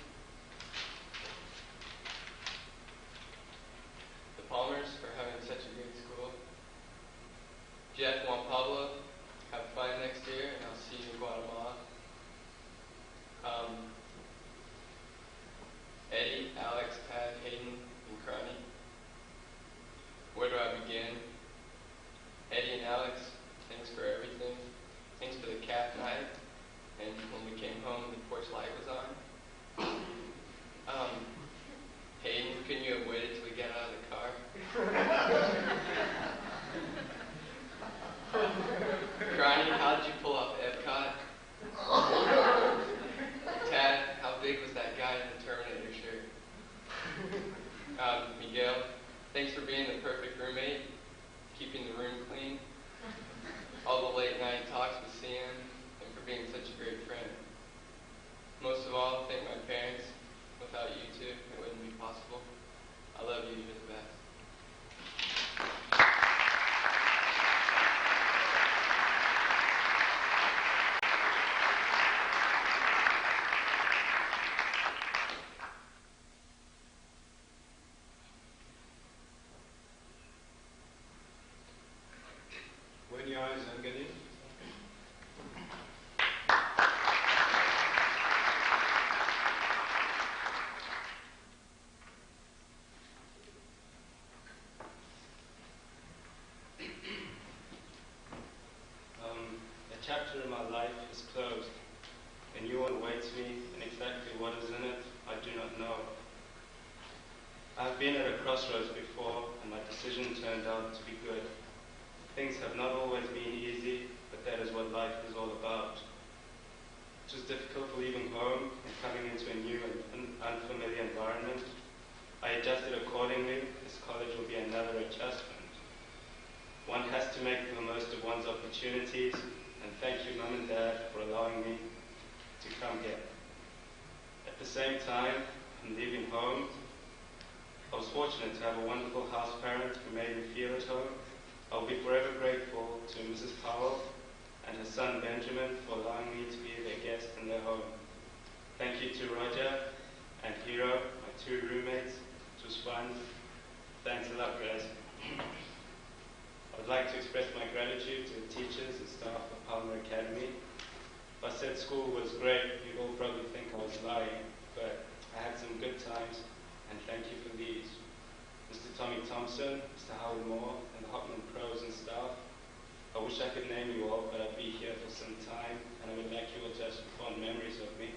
The Palmers for having such a great school. Jeff, Juan Pablo, have fun next year, and I'll see you in Guatemala. Eddie, Alex, Pat, Hayden, and Crony. Where do I begin? Eddie and Alex, thanks for everything. Thanks for the cat night, and when we came home, the porch light was on. Hayden, couldn't you have waited till we got out of the car? Crony, how did you pull off Epcot? Tad, how big was that guy in the Terminator shirt? Miguel, thanks for being the perfect roommate, keeping the room clean, all the late night talks with Sam, and for being such a great friend. Most of all, thank my parents. Without you two, it wouldn't be possible. I love you, you're the best. A chapter in my life is closed. A new one awaits me, and exactly what is in it, I do not know. I have been at a crossroads before, and my decision turned out to be good. Things have not always been easy, but that is what life is all about. It was difficult leaving home and coming into a new and unfamiliar environment. I adjusted accordingly. This college will be another adjustment. One has to make the most of one's opportunities, and thank you, Mum and Dad, for allowing me to come here. At the same time, in leaving home, I was fortunate to have a wonderful house parent who made me feel at home. I'll be forever grateful to Mrs. Powell and her son Benjamin for allowing me to be their guest in their home. Thank you to Roger and Hero, my 2 roommates. It was fun. Thanks a lot, guys. I would like to express my gratitude to the teachers and staff of Palmer Academy. If I said school was great, you'd all probably think I was lying, but I had some good times, and thank you for these. Mr. Tommy Thompson, Mr. Howard Moore, and the Hopman pros and staff. I wish I could name you all, but I'd be here for some time, and I would like you all to have some fond memories of me.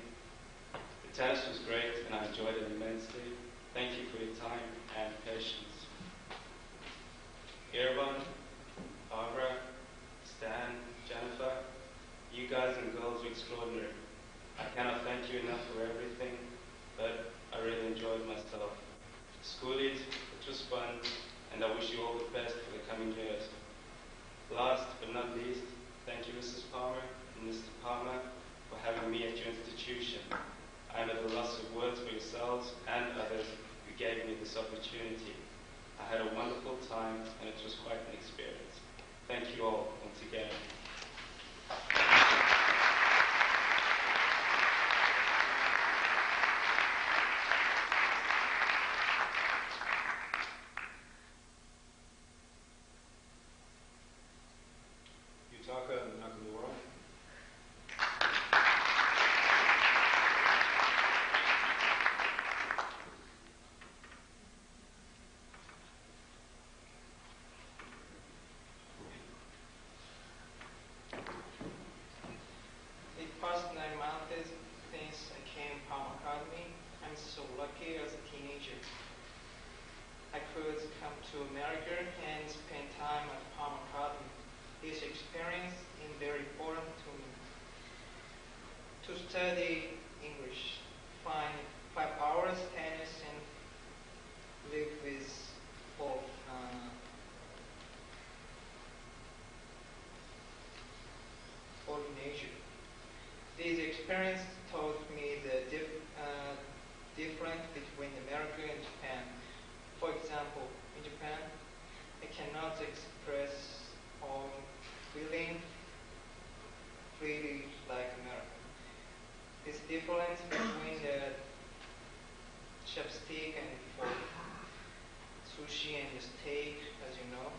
The tennis was great, and I enjoyed it immensely. Thank you for your time and patience. Irvine, Barbara, Stan, Jennifer, you guys and girls were extraordinary. I cannot thank you enough for everything, but I really enjoyed myself. Schoolies, it was fun, and I wish you all the best for the coming years. Last but not least, thank you, Mrs. Palmer and Mr. Palmer, for having me at your institution. I am at a loss of words for yourselves and others who gave me this opportunity. I had a wonderful time, and it was quite an experience. Thank you all once again. Yutaka Nakamura. here as a teenager. I could come to America and spend time at Palm Academy. This experience is very important to me. To study English, find 5 hours tennis and live with both both nature. This experience taught me the difference between America and Japan. For example, in Japan, I cannot express all feeling freely like America. This difference between the chopstick and fork, sushi and the steak, as you know.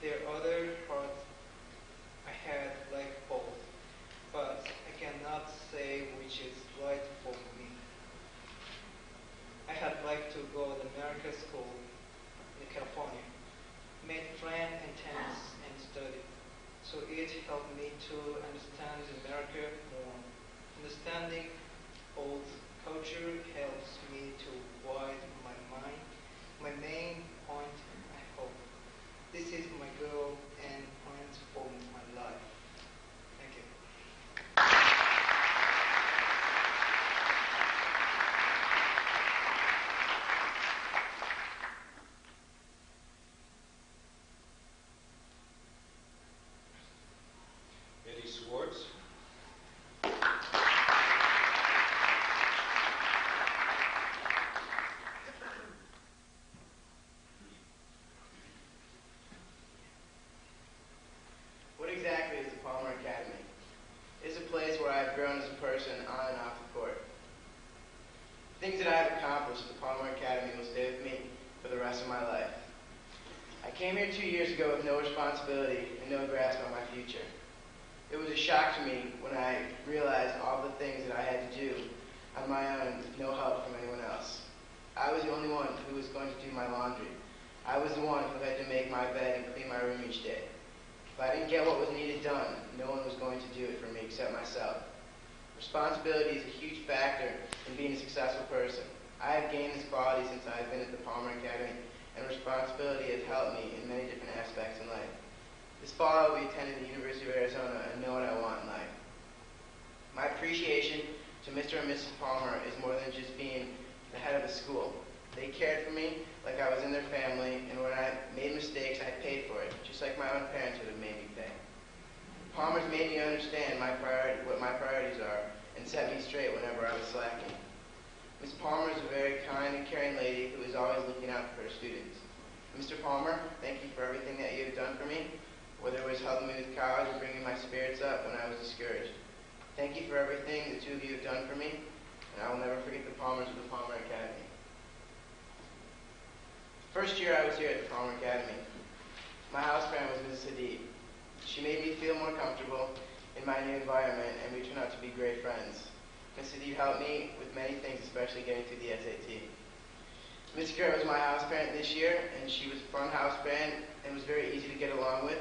There are other parts I had like both, but I cannot say which is right for me. I had liked to go to America school in California, made friends and tennis and study. So it helped me to understand America more. Understanding old culture helps me to widen my mind. My main point, I hope. This is my goal and plans for my life. Thank you. Eddie Swartz. What exactly is the Palmer Academy? It is a place where I have grown as a person on and off the court. Things that I have accomplished at the Palmer Academy will stay with me for the rest of my life. I came here 2 years ago with no responsibility and no grasp on my future. It was a shock to me when I realized all the things that I had to do on my own with no help from anyone else. I was the only one who was going to do my laundry. I was the one who had to make my bed and clean my room each day. If I didn't get what was needed done, no one was going to do it for me except myself. Responsibility is a huge factor in being a successful person. I have gained this quality since I have been at the Palmer Academy, and responsibility has helped me in many different aspects in life. This fall, I will be attending the University of Arizona and know what I want in life. My appreciation to Mr. and Mrs. Palmer is more than just being the head of the school. They cared for me like I was in their family, and when I made mistakes, I paid for it, just like my own parents would have made me pay. Palmer's made me understand what my priorities are and set me straight whenever I was slacking. Ms. Palmer is a very kind and caring lady who is always looking out for her students. Mr. Palmer, thank you for everything that you have done for me, whether it was helping me with college or bringing my spirits up when I was discouraged. Thank you for everything the two of you have done for me, and I will never forget the Palmers of the Palmer Academy. First year I was here at the Palmer Academy, my house parent was Mrs. Hadid. She made me feel more comfortable in my new environment, and we turned out to be great friends. Mrs. Hadid helped me with many things, especially getting through the SAT. Miss Garrett was my house parent this year, and she was a fun house parent and was very easy to get along with.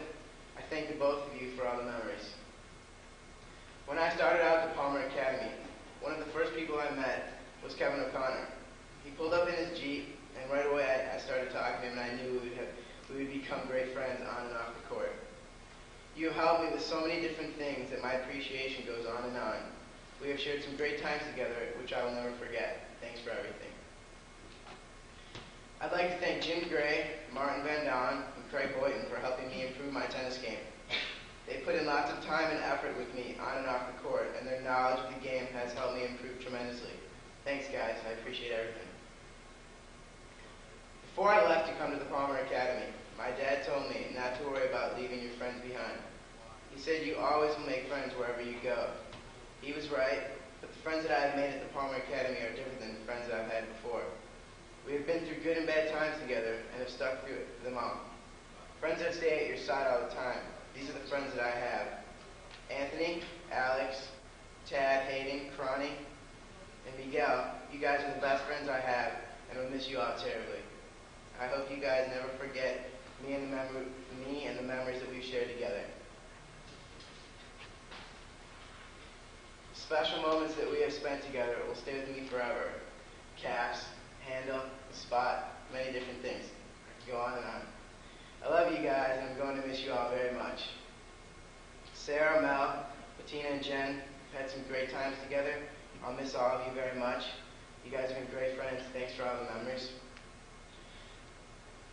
I thank the both of you for all the memories. When I started out at the Palmer Academy, one of the first people I met was Kevin O'Connor. He pulled up in his Jeep, and right away I started talking to him, and I knew we would become great friends on and off the court. You have helped me with so many different things that my appreciation goes on and on. We have shared some great times together, which I will never forget. Thanks for everything. I'd like to thank Jim Gray, Martin Van Don, and Craig Boyton for helping me improve my tennis game. They put in lots of time and effort with me on and off the court, and their knowledge of the game has helped me improve tremendously. Thanks, guys. I appreciate everything. Before I left to come to the Palmer Academy, my dad told me not to worry about leaving your friends behind. He said you always will make friends wherever you go. He was right, but the friends that I have made at the Palmer Academy are different than the friends that I've had before. We have been through good and bad times together and have stuck through them all. Friends that stay at your side all the time. These are the friends that I have. Anthony, Alex, Tad, Hayden, Cronny, and Miguel. You guys are the best friends I have, and will miss you all terribly. I hope you guys never forget me and the memories that we've shared together. Special moments that we have spent together will stay with me forever. Caps, spot, many different things. I could go on and on. I love you guys, and I'm going to miss you all very much. Sarah, Mel, Bettina, and Jen have had some great times together. I'll miss all of you very much. You guys have been great friends. Thanks for all the memories.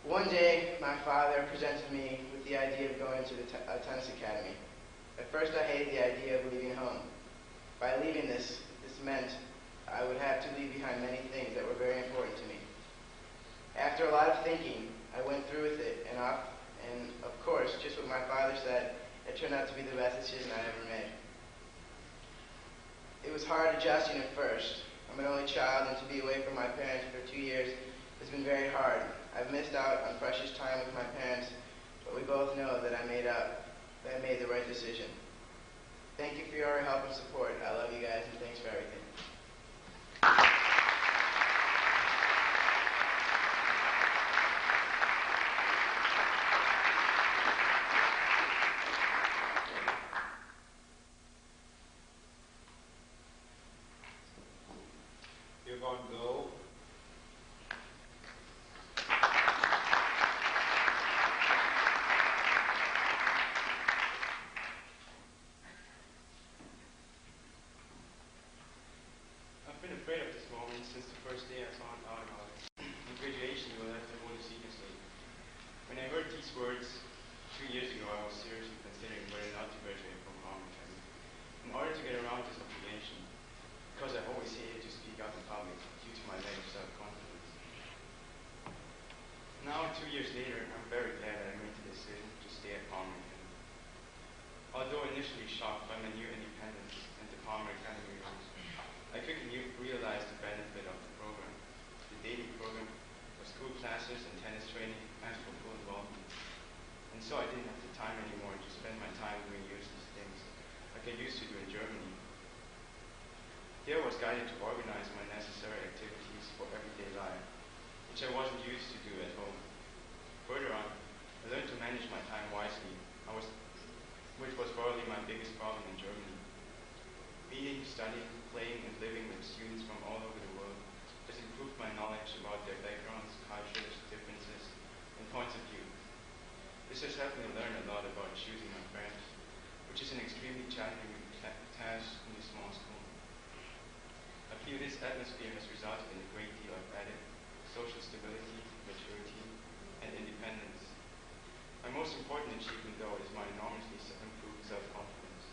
One day, my father presented me with the idea of going to the tennis academy. At first, I hated the idea of leaving home. By leaving this meant I would have to leave behind many things that were very important to me. After a lot of thinking, I went through with it, and of course, just what my father said, it turned out to be the best decision I ever made. It was hard adjusting at first. I'm an only child, and to be away from my parents for 2 years has been very hard. I've missed out on precious time with my parents, but we both know that I made the right decision. Thank you for your help and support. I love you guys, and thanks for everything. You're going to go. I've been afraid of this moment since the first day I found out about it. In graduation, you will have to hold a secret statement. When I heard these words 2 years ago, I was seriously considering whether or not to graduate from Hopman. In order to get around this obligation, because I always hated to speak up in public due to my lack of self-confidence. Now, 2 years later, I'm very glad I made the decision to stay at Hopman. Although initially shocked by my new independence and the Hopman Academy rules, I quickly realized the benefit of the program. The daily program of school classes and tennis training asked for full involvement. And so I didn't have the time anymore to spend my time doing useless things like I used to do in Germany. There I was guided to organize my necessary activities for everyday life, which I wasn't used to do at home. Further on, I learned to manage my time wisely, which was probably my biggest problem in Germany. Meeting, studying, playing, and living with students from all over the world has improved my knowledge about their backgrounds, cultures, differences, and points of view. This has helped me learn a lot about choosing my friends, which is an extremely challenging task in a small school. I feel this atmosphere has resulted in a great deal of added social stability, maturity, and independence. My most important achievement, though, is my enormously improved self-confidence.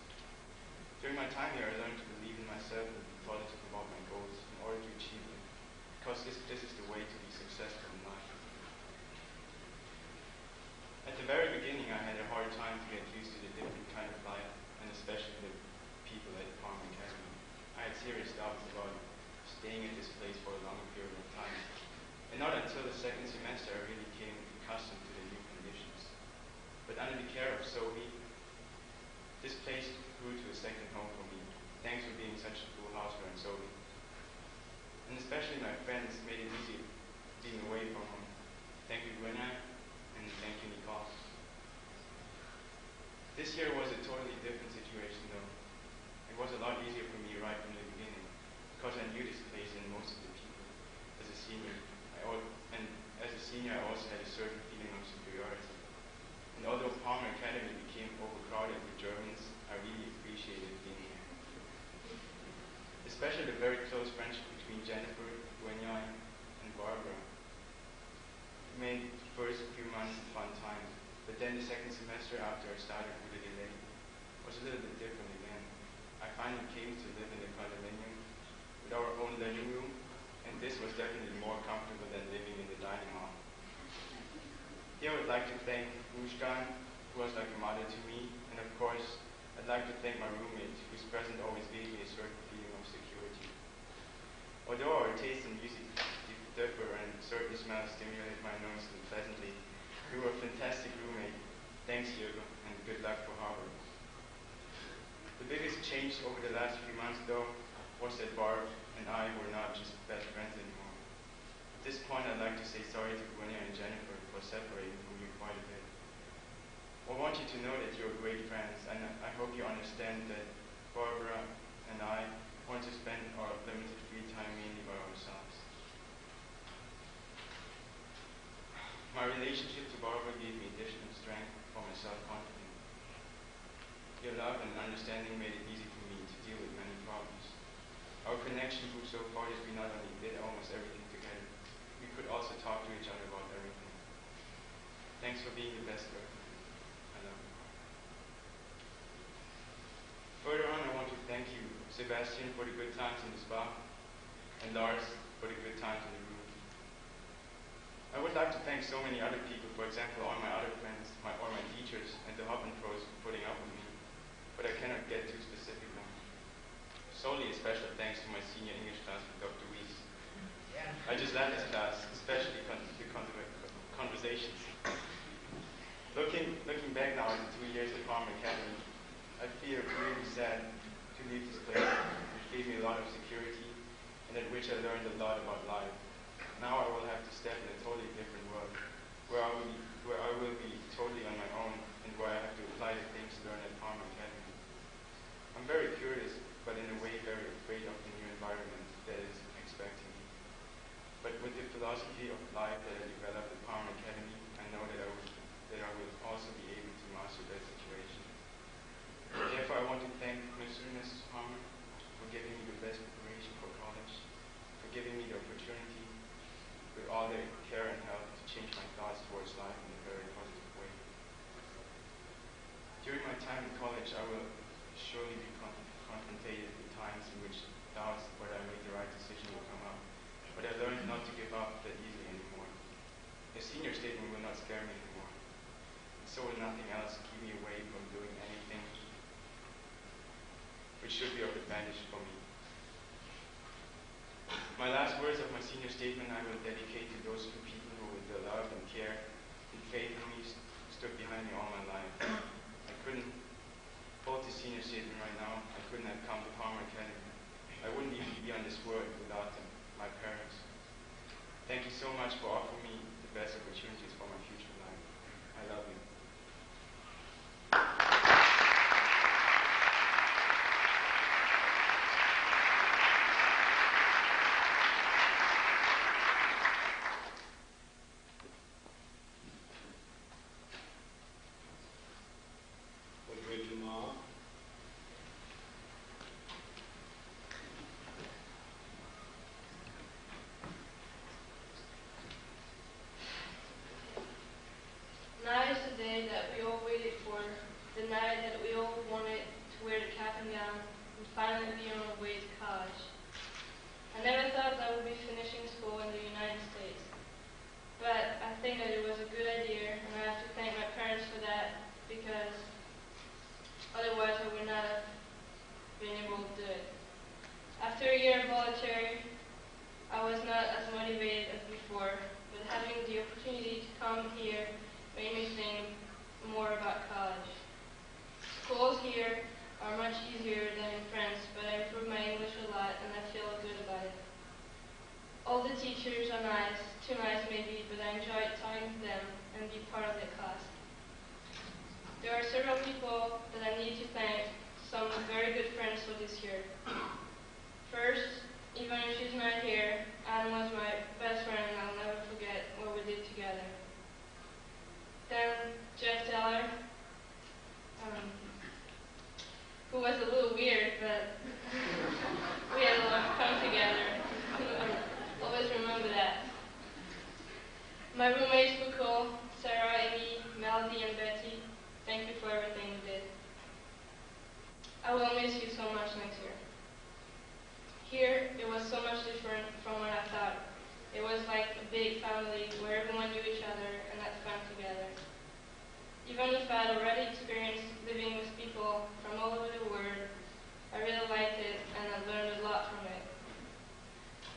During my time here, I learned to believe in myself and be positive about my goals in order to achieve them, because this is the way to be successful in life. At the very beginning, I had a hard time to get used to the different kind of life, and especially the people at Hopman Academy. I had serious doubts about staying at this place for a longer period of time, and not until the second semester I really came accustomed to the new conditions. But under the care of Sophie, this place grew to a second home for me. Thanks for being such a cool house girl, Sophie. And especially my friends made it easy being away from home. Thank you, Gwenna, and thank you, Nicole. This year was a totally different situation, though. It was a lot easier for me right from the beginning, because I knew this place and most of the people. As a senior, I also had a certain feeling of superiority. And although Hopman Academy became overcrowded with Germans, I really appreciated being here. Especially the very close friendship between Jennifer, Gwenna, and Barbara made the first few months a fun time. But then the second semester, after I started with a delay, was a little bit different again. I finally came to live in the condominium with our own living room, and this was definitely more comfortable than living in the dining hall. Here I would like to thank Rushkan, who was like a mother to me, and of course, I'd like to thank my roommate, whose presence always gave me a certain feeling of security. Although our tastes in music differ and certain smells stimulate my nose unpleasantly, you were a fantastic roommate. Thanks, Jürgen, and good luck for Harvard. The biggest change over the last few months, though, was that Barb and I were not just best friends anymore. At this point, I'd like to say sorry to Gwenna and Jennifer for separating from you quite a bit. I want you to know that you're great friends, and I hope you understand that Barbara and I want to spend our limited free time mainly by ourselves. relationship to Barbara gave me additional strength for my self-confidence. Your love and understanding made it easy for me to deal with many problems. Our connection grew so far that we not only did almost everything together, we could also talk to each other about everything. Thanks for being the best girlfriend. I love you. Further on, I want to thank you, Sebastian, for the good times in the spa, and Lars for the good times in the room. I would like to thank so many other people, for example, all my other friends, or my teachers, and the Hopman pros for putting up with me, but I cannot get too specific now. Solely a special thanks to my senior English class with Dr. Weiss. I just love this class, especially the conversations. Looking back now at the 2 years at Farm Academy, I feel really sad to leave this place, which gave me a lot of security, and at which I learned a lot about life. Now I will have to step in a totally different world, where I will be totally on my own, and where I have to apply the things learned at Farm Academy. I'm very curious, but in a way very afraid of the new environment that is expecting me. But with the philosophy of life that I developed at Farm Academy, I know that I will also be able to master that situation. Therefore, I want to thank Mr. and Mrs. Palmer for giving me the best preparation for college, for giving me the opportunity with all their care and help to change my thoughts towards life in a very positive way. During my time in college, I will surely be confronted with times in which doubts whether I made the right decision will come up, but I learned not to give up that easily anymore. A senior statement will not scare me anymore, and so will nothing else keep me away from doing anything which should be of advantage for me. My last words of my senior statement I will dedicate to those two people who with their love and care and faith in me stood behind me all my life. I couldn't hold the senior statement right now. I couldn't have come to Palmer Academy. I wouldn't even be on this world without them, my parents. Thank you so much for offering me the best opportunities for my future life. I love you. Now is the day that we all waited for, the night that we all wanted to wear the cap and gown and finally be on our way to college. I never thought that I would be finishing school in the United States, but I think that it was a good idea, and I have to thank my parents for that, because otherwise I would not have been able to do it. After a year in voluntary, I was not as motivated as before, but having the opportunity to come here made me think more about college. Schools here are much easier than in France, but I improved my English a lot and I feel good about it. All the teachers are nice, too nice maybe, but I enjoy talking to them and be part of the class. There are several people that I need to thank, some very good friends for this year. First, even if she's not here, Anne was my best friend and I'll never forget what we did together. Then Jeff Teller, who was a little weird, but we had a lot of fun together. Always remember that. My roommates were cool, Sarah, Amy, Melody, and Betty. Thank you for everything you did. I will miss you so much next year. Here, it was so much different from what I thought. It was like a big family where everyone knew each other and had fun together. Even if I had already experienced living with people from all over the world, I really liked it and I learned a lot from it.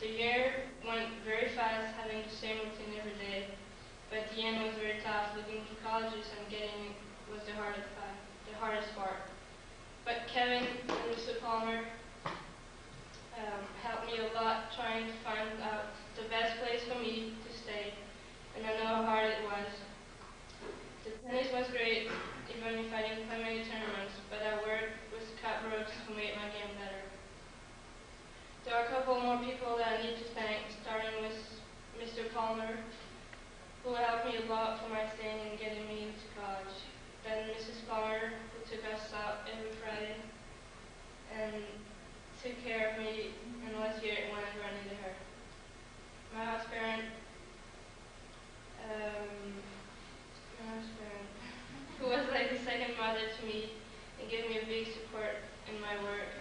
The year went very fast, having the same routine every day, but the end was very tough. Looking for colleges and getting in was the hardest part. But Kevin and Mr. Palmer helped me a lot trying to find out the best place for me to stay, and I know how hard it was. The tennis was great, even if I didn't play many tournaments, but I worked with Scott Brooks who made my game better. There are a couple more people that I need to thank, starting with Mr. Palmer, who helped me a lot for my staying and getting me into college. Then Mrs. Palmer, who took us out every Friday and took care of me and was here when I ran into her. My house parent, who was like a second mother to me and gave me a big support in my work.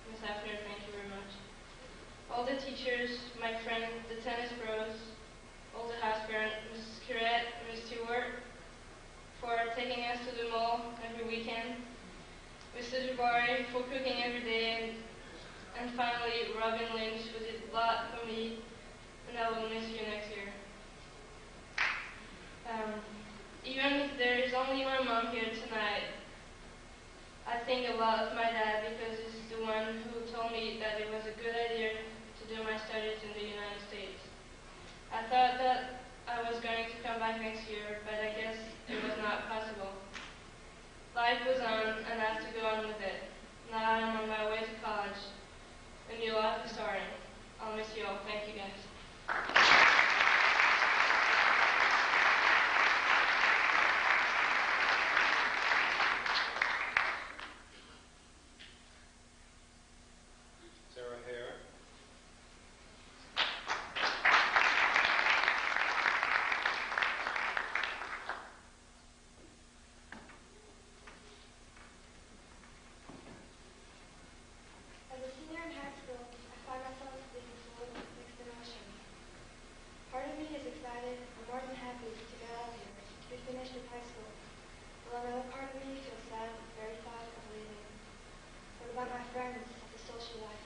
Ms. Hafner, thank you very much. All the teachers, my friend, the tennis bros, all the house parents, Mrs. Curette, Ms. Stewart, for taking us to the mall every weekend, Mr. Jabari for cooking every day, and finally Robin Lynch, who did a lot for me, and I will miss you next year. Even if there is only my mom here tonight, I think a lot of my dad because he's the one who told me that it was a good idea to do my studies in the United States. I thought that I was going to come back next year, but I guess it was not possible. Life goes on, and I have to go on with it. Now I'm on my way to college. A new life is starting. I'll miss you all. Thank you, guys. Sarah Hare. As a senior in high school, I find myself being full of mixed emotions. Part of me is excited and more than happy to get out of here, to be finished with high school, while another part of me feels sad at the very thought of leaving. What about my friends, the social life,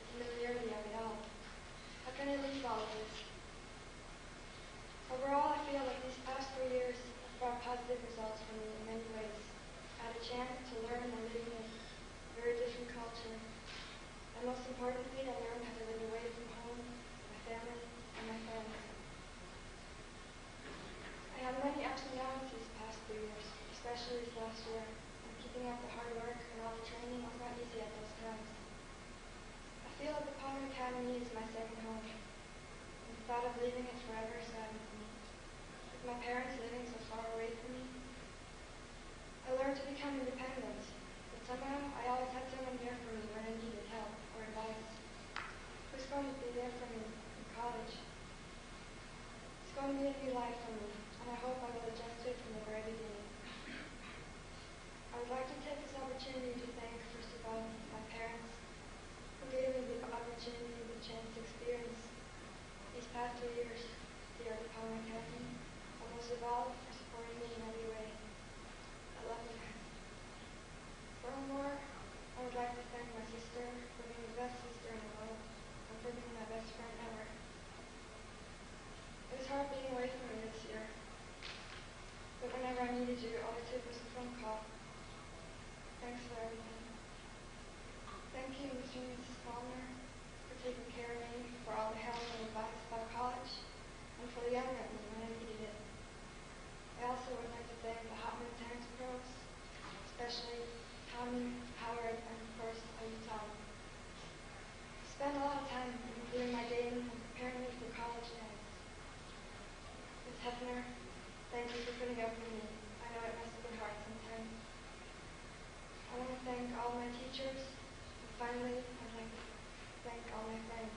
the familiarity of it all? How can I leave all of this? Overall, I feel like these past 3 years have brought positive results for me in many ways. I had a chance to learn and live in a very different culture. And most importantly, I learned how to live away from home, my family, and my friends. I had many ups and downs these past 3 years, especially this last year. And keeping up the hard work and all the training was not easy at those times. I feel like the Palmer Academy is my second home. And the thought of leaving it forever saddens me. With my parents living so far away from me, I learned to become independent. But somehow, I always had someone there for me when I needed help or advice. Who's going to be there for me in college? It's going to be a new life for me, and I hope I will adjust to it from the very beginning. I would like to take this opportunity to thank, first of all, my parents, who gave me the opportunity and the chance to experience these past 2 years here at the Palmer Academy, and most of all, for supporting me in every way. I love you guys. Furthermore, I would like to thank my sister for being the best sister in the world and for being my best friend ever. It was hard being away from you this year, but whenever I needed you, all I took was a phone call. Thanks for everything. Thank you, Mr. and Mrs. Palmer, for taking care of me, for all the help and advice about college, and for yelling at me when I needed it. I also would like to thank the Hopman tennis pros, especially Tommy, Howard, and of course, Tom. I spent a lot of time doing my game and preparing me for college tennis. Ms. Hefner, thank you for putting up with me. I know it must have been hard sometimes. I want to thank all my teachers, and finally, I'd like to thank all my friends.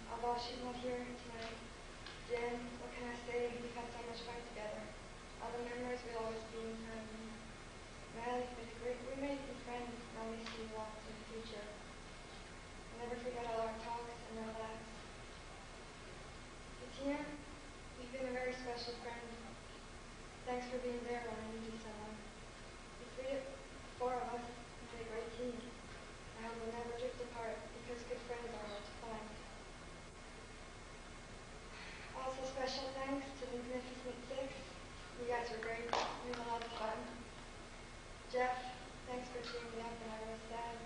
Although she's not here tonight, Jen, what can I say? We've had so much fun together. All the memories will always be in front of me. Riley, we made good friends, and I'll miss you lots in the future. I'll never forget all our talks and our laughs. Tina, you've been a very special friend. Thanks for being there when I needed someone. The four of us made a great team. I hope we'll never drift apart because good friends are hard to find. Also special thanks to the Magnificent Six. You guys were great. We had a lot of fun. Jeff, thanks for cheering me up when I was sad.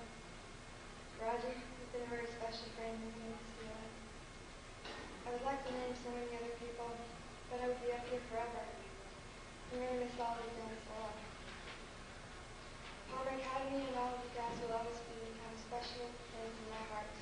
Roger, you've been a very special friend and made me feel it. I would like to name so many other people, but I would be up here forever. I'm really miss all of you guys a lot. Palmer Academy and all of you guys will always be a special place in my heart.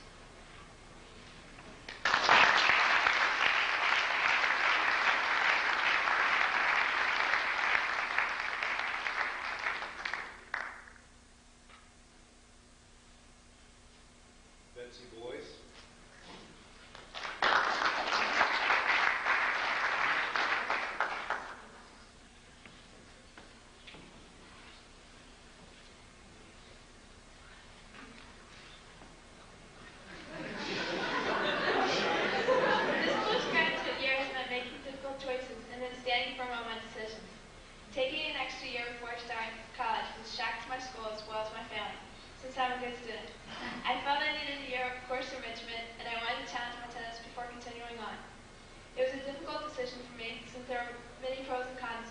difficult decision for me since there were many pros and cons.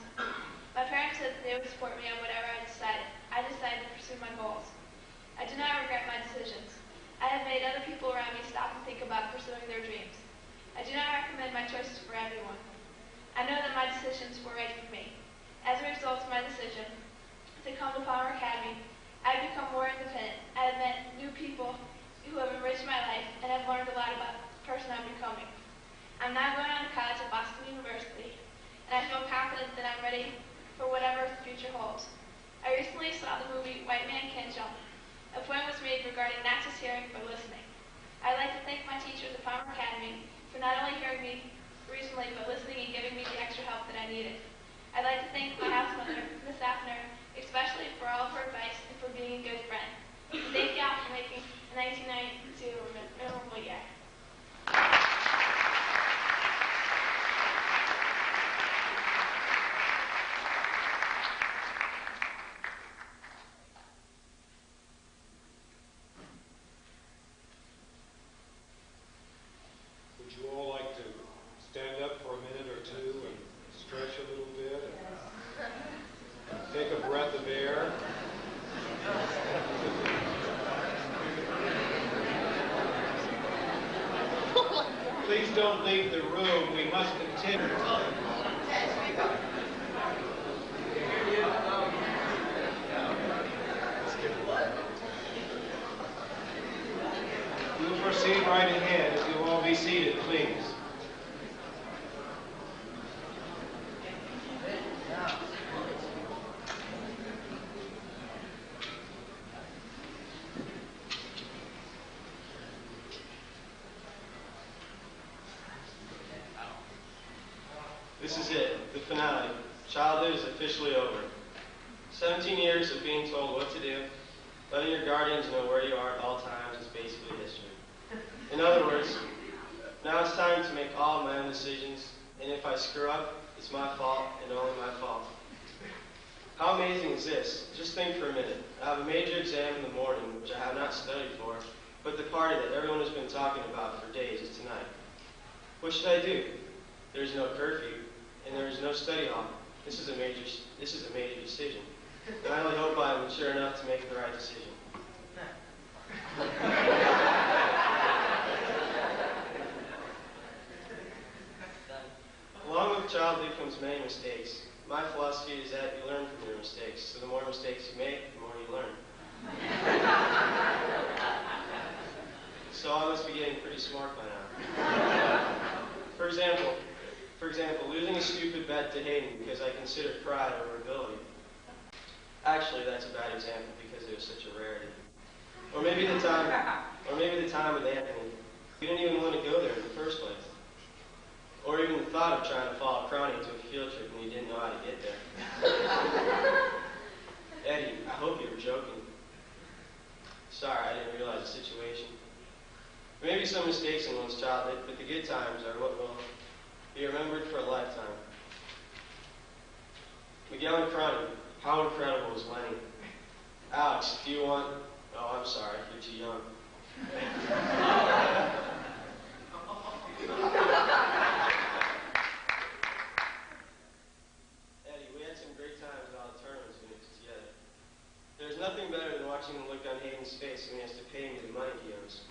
My parents said that they would support me on whatever I decided. I decided to pursue my goals. I do not regret my decisions. I have made other people around me stop and think about pursuing their dreams. I do not recommend my choices for everyone. I know that my decisions were right for me. As a result of my decision to come to Palmer Academy, I have become more independent. I have met new people who have enriched my life, and I've learned a lot about the person I'm becoming. I'm now going on to college at Boston University, and I feel confident that I'm ready for whatever the future holds. I recently saw the movie White Man Can't Jump. A point was made regarding not just hearing, but listening. I'd like to thank my teachers at Palmer Academy for not only hearing me recently, but listening and giving me the extra help that I needed. I'd like to thank my house mother, Miss Afner, especially for all of her advice and for being a good friend. And thank y'all for making 1992 a memorable year. Would you all like to stand up for a minute or two and stretch a little bit and take a breath of air? Please don't leave the room. We must continue. We'll proceed right ahead. If you'll all be seated, please. This is it, the finale. Childhood is officially over. 17 years of being told what to do, letting your guardians know where you are at all times is basically history. In other words, now it's time to make all of my own decisions, and if I screw up, it's my fault and only my fault. How amazing is this? Just think for a minute. I have a major exam in the morning, which I have not studied for, but the party that everyone has been talking about for days is tonight. What should I do? There's no curfew, and there is no study hall. This is a major decision. And I only hope I am mature enough to make the right decision. Along with childhood comes many mistakes. My philosophy is that you learn from your mistakes. So the more mistakes you make, the more you learn. So I must be getting pretty smart by now. For example, losing a stupid bet to Hayden because I considered pride over ability. Actually, that's a bad example because it was such a rarity. Or maybe the time with Anthony. We didn't even want to go there in the first place. Or even the thought of trying to follow Crowley to a field trip when you didn't know how to get there. Eddie, I hope you were joking. Sorry, I didn't realize the situation. Maybe some mistakes in one's childhood, but the good times are what will be remembered for a lifetime. Miguel and Crowley, how incredible is Lenny? Alex, do you want... Oh, I'm sorry, you're too young. Eddie, we had some great times at all the tournaments we mixed together. There's nothing better than watching the look on Hayden's face when he has to pay me the money he owes.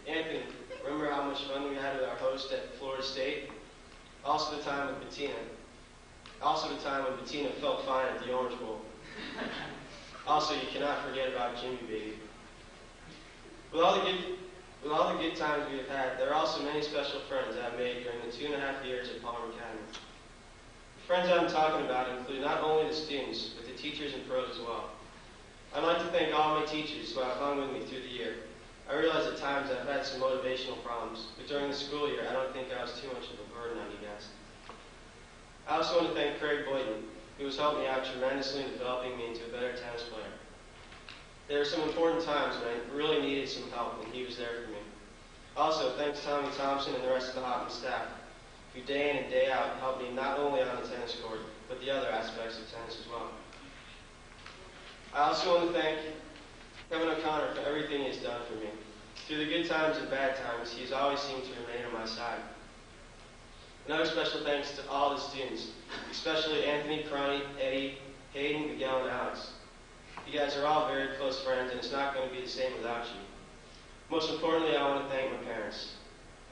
Anthony, remember how much fun we had with our host at Florida State? Also the time with Bettina. Also the time when Bettina felt fine at the Orange Bowl. Also, you cannot forget about Jimmy Baby. With all the good times we have had, there are also many special friends I have made during the 2.5 years at Palmer Academy. The friends I'm talking about include not only the students, but the teachers and pros as well. I'd like to thank all my teachers who have hung with me through the year. I realize at times I've had some motivational problems, but during the school year, I don't think I was too much of a burden on you guys. I also want to thank Craig Boyden, who has helped me out tremendously in developing me into a better tennis player. There were some important times when I really needed some help, and he was there for me. Also, thanks to Tommy Thompson and the rest of the Hopman staff, who day in and day out helped me not only on the tennis court, but the other aspects of tennis as well. I also want to thank Kevin O'Connor for everything he has done for me. Through the good times and bad times, he has always seemed to remain on my side. Another special thanks to all the students, especially Anthony, Connie, Eddie, Hayden, Miguel, and Alex. You guys are all very close friends, and it's not going to be the same without you. Most importantly, I want to thank my parents.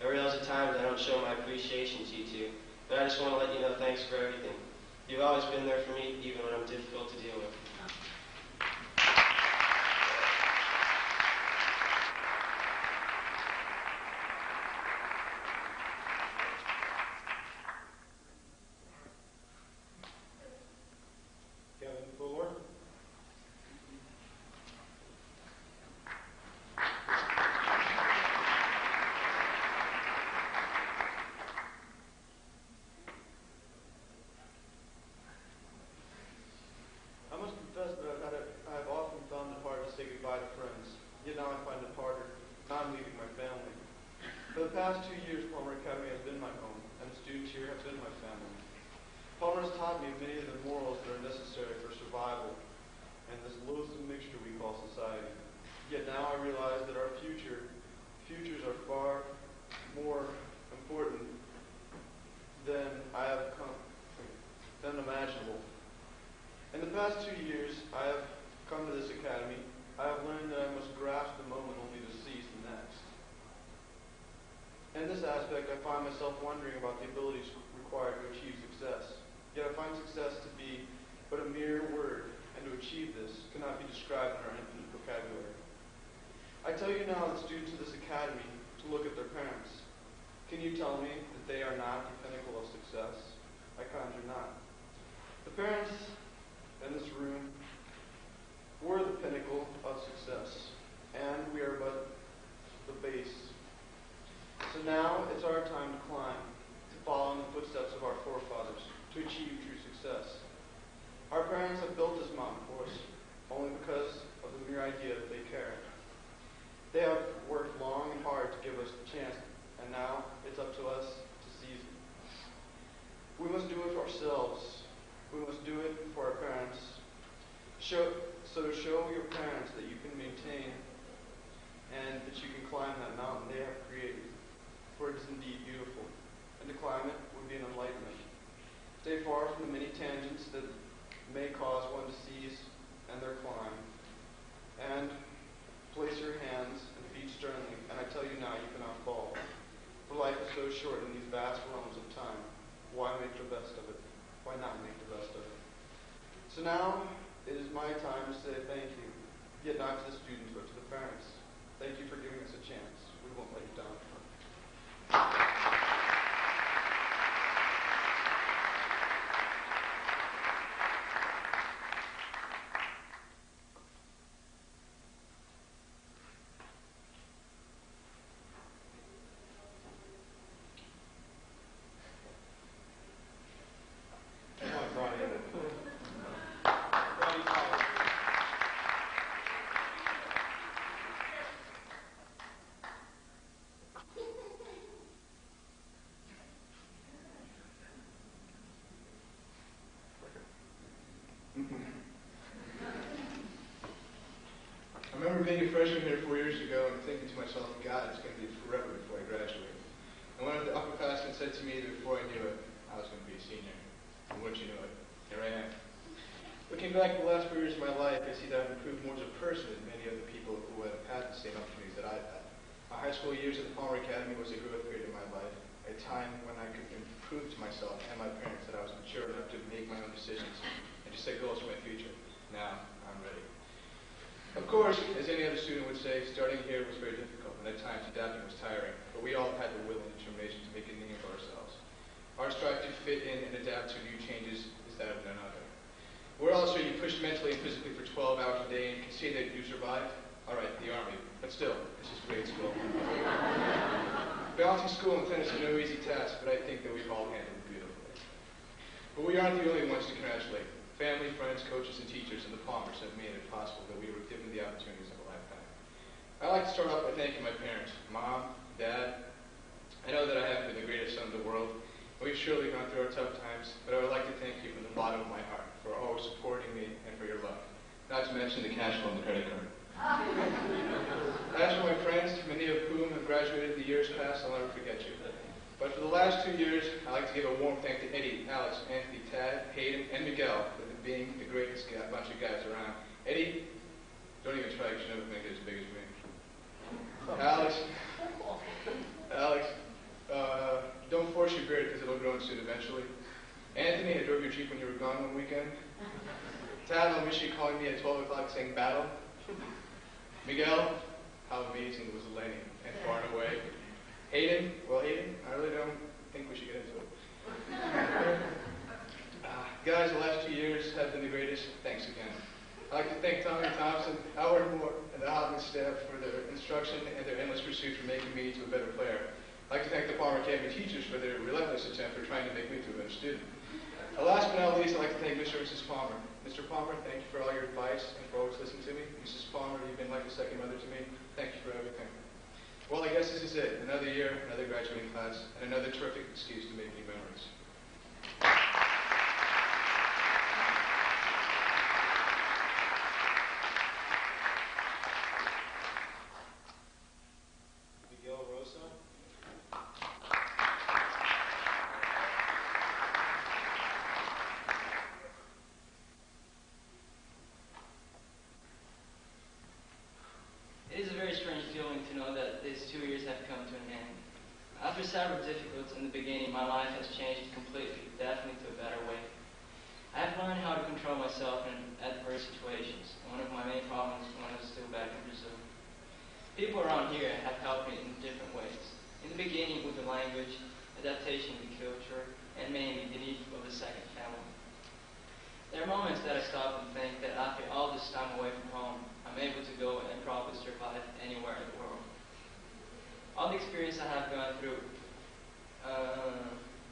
I realize at times I don't show my appreciation to you two, but I just want to let you know thanks for everything. You've always been there for me, even when I'm difficult to deal with. Kevin Fuller. I must confess that I've often found it hard to say goodbye to friends. Yet now I find it harder. Now I'm leaving my family. For the past 2 years, Palmer Academy has been my home, and the students here have been my family. Palmer has taught me many of the morals that are necessary for survival in this loathsome mixture we call society. Yet now I realize that our futures are far more important than imaginable. In the past 2 years, I have come to this academy. I have learned that I must grasp the moment only to seize the next. In this aspect, I find myself wondering about the abilities required to achieve success. Yet I find success to be but a mere word, and to achieve this cannot be described in our infinite vocabulary. I tell you now, the students of this academy, to look at their parents. Can you tell me that they are not the pinnacle of success? I conjure not. The parents in this room were the pinnacle of success, and we are but the base. So now it's our time to climb, to follow in the footsteps of our forefathers, to achieve true success. Our parents have built this mountain for us only because of the mere idea that they care. They have worked long and hard to give us the chance, and now it's up to us to seize it. We must do it for ourselves. We must do it for our parents. So show your parents that you can maintain and that you can climb that mountain they have created, for it is indeed beautiful, and to climb it would be an enlightenment. Stay far from the many tangents that may cause one to seize and their climb, and place your hands and feet sternly, and I tell you now, you cannot fall. For life is so short in these vast realms of time. Why make the best of it? Why not make the best of it? So now, it is my time to say thank you, yet not to the students, but to the parents. Thank you for giving us a chance. We won't let you down. I remember being a freshman here 4 years ago and thinking to myself, God, it's going to be forever before I graduate. And one of the upperclassmen said to me that before I knew it, I was going to be a senior. And wouldn't you know it, here I am. Looking back at the last 4 years of my life, I see that I've improved more as a person than many other people who have had the same opportunities that I've had. My high school years at the Palmer Academy was a growth period in my life, a time when I could prove to myself and my parents that I was mature enough to make my own decisions and to set goals for my future. Now, I'm ready. Of course, as any other student would say, starting here was very difficult, and at times adapting was tiring, but we all had the will and determination to make a name for ourselves. Our strive to fit in and adapt to new changes is that of none other. Where else are you pushed mentally and physically for 12 hours a day and can say that you survived? All right, the Army, but still, this is grade school. Balancing school and tennis is no easy task, but I think that we've all handled it beautifully. But we aren't the only ones to congratulate. Family, friends, coaches, and teachers in the Palmers have made it possible that we were given the opportunities of a lifetime. I'd like to start off by thanking my parents, Mom, Dad. I know that I haven't been the greatest son in the world, and we've surely gone through our tough times, but I would like to thank you from the bottom of my heart for always supporting me and for your love. Not to mention the cash flow on the credit card. As for my friends, many of whom have graduated in the years past, I'll never forget you. But for the last last 2 years, I'd like to give a warm thank to Eddie, Alex, Anthony, Tad, Hayden, and Miguel for being the greatest bunch of guys around. Eddie, don't even try, because you never make it as big as me. Alex, don't force your beard because it'll grow soon eventually. Anthony, I drove your Jeep when you were gone one weekend. Tad, I'll miss you calling me at 12 o'clock saying battle. Miguel, how amazing was Lenny and far and away. Hayden, well, Hayden, I really don't think we should get into it. Guys, the last 2 years have been the greatest. Thanks again. I'd like to thank Tommy Thompson, Howard Moore, and the Hopman staff for their instruction and their endless pursuit for making me into a better player. I'd like to thank the Palmer Academy teachers for their relentless attempt for trying to make me into a better student. Last but not least, I'd like to thank Mr. and Mrs. Palmer. Mr. Palmer, thank you for all your advice and for always listening to me. Mrs. Palmer, you've been like a second mother to me. Thank you for everything. Well, I guess this is it. Another year, another graduating class, and another terrific excuse to make new memories. Miguel Rosa. It is a very strange feeling to know that these 2 years have come to an end. After several difficulties in the beginning, my life has changed completely, definitely to a better way. I have learned how to control myself in adverse situations. One of my main problems when I was still back in Brazil. People around here have helped me in different ways. In the beginning with the language, adaptation to the culture, and mainly the need of a second family. There are moments that I stop and think that after all this time away from home, I'm able to go and probably survive anywhere in the world. All the experience I have gone through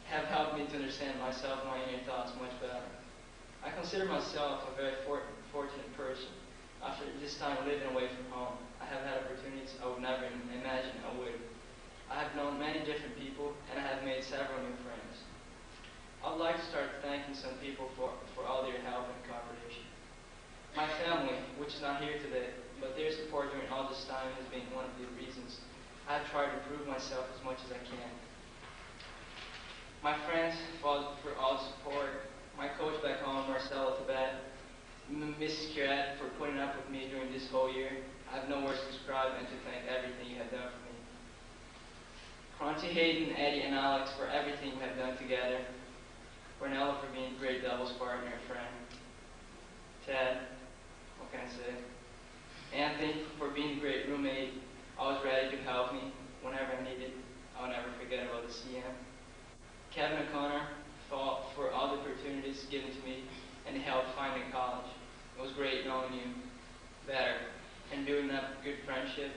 have helped me to understand myself and my inner thoughts much better. I consider myself a very fortunate person. After this time living away from home, I have had opportunities I would never imagine I would. I have known many different people, and I have made several new friends. I would like to start thanking some people for all their help and cooperation. My family, which is not here today, but their support during all this time has been one of the reasons I have tried to improve myself as much as I can. My friends for all the support, my coach back home, Marcelo Tibet, Mrs. Kirat for putting up with me during this whole year. I have no words to describe and to thank everything you have done for me. Crunchy, Hayden, Eddie, and Alex for everything we have done together. Cornella for being a great doubles partner and friend. Ted, what can I say? Anthony for being a great roommate, always ready to help me whenever I needed. I'll never forget about the CM. Kevin O'Connor for all the opportunities given to me and the help finding college. It was great knowing you better and building up a good friendship.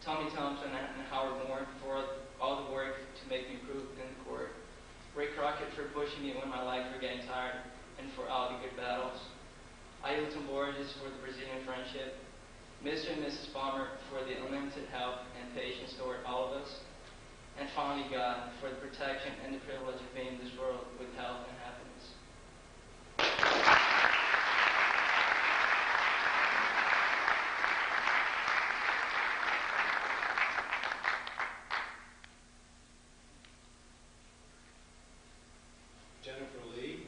Tommy Thompson and Howard Moore for all the work to make me improve in the court. Ray Crockett for pushing me when my legs were getting tired and for all the good battles. Ailton Borges for the Brazilian friendship. Mr. and Mrs. Palmer for the unlimited help and patience toward all of us. And finally, God for the protection and the privilege of being in this world with health and happiness. Jennifer Lee.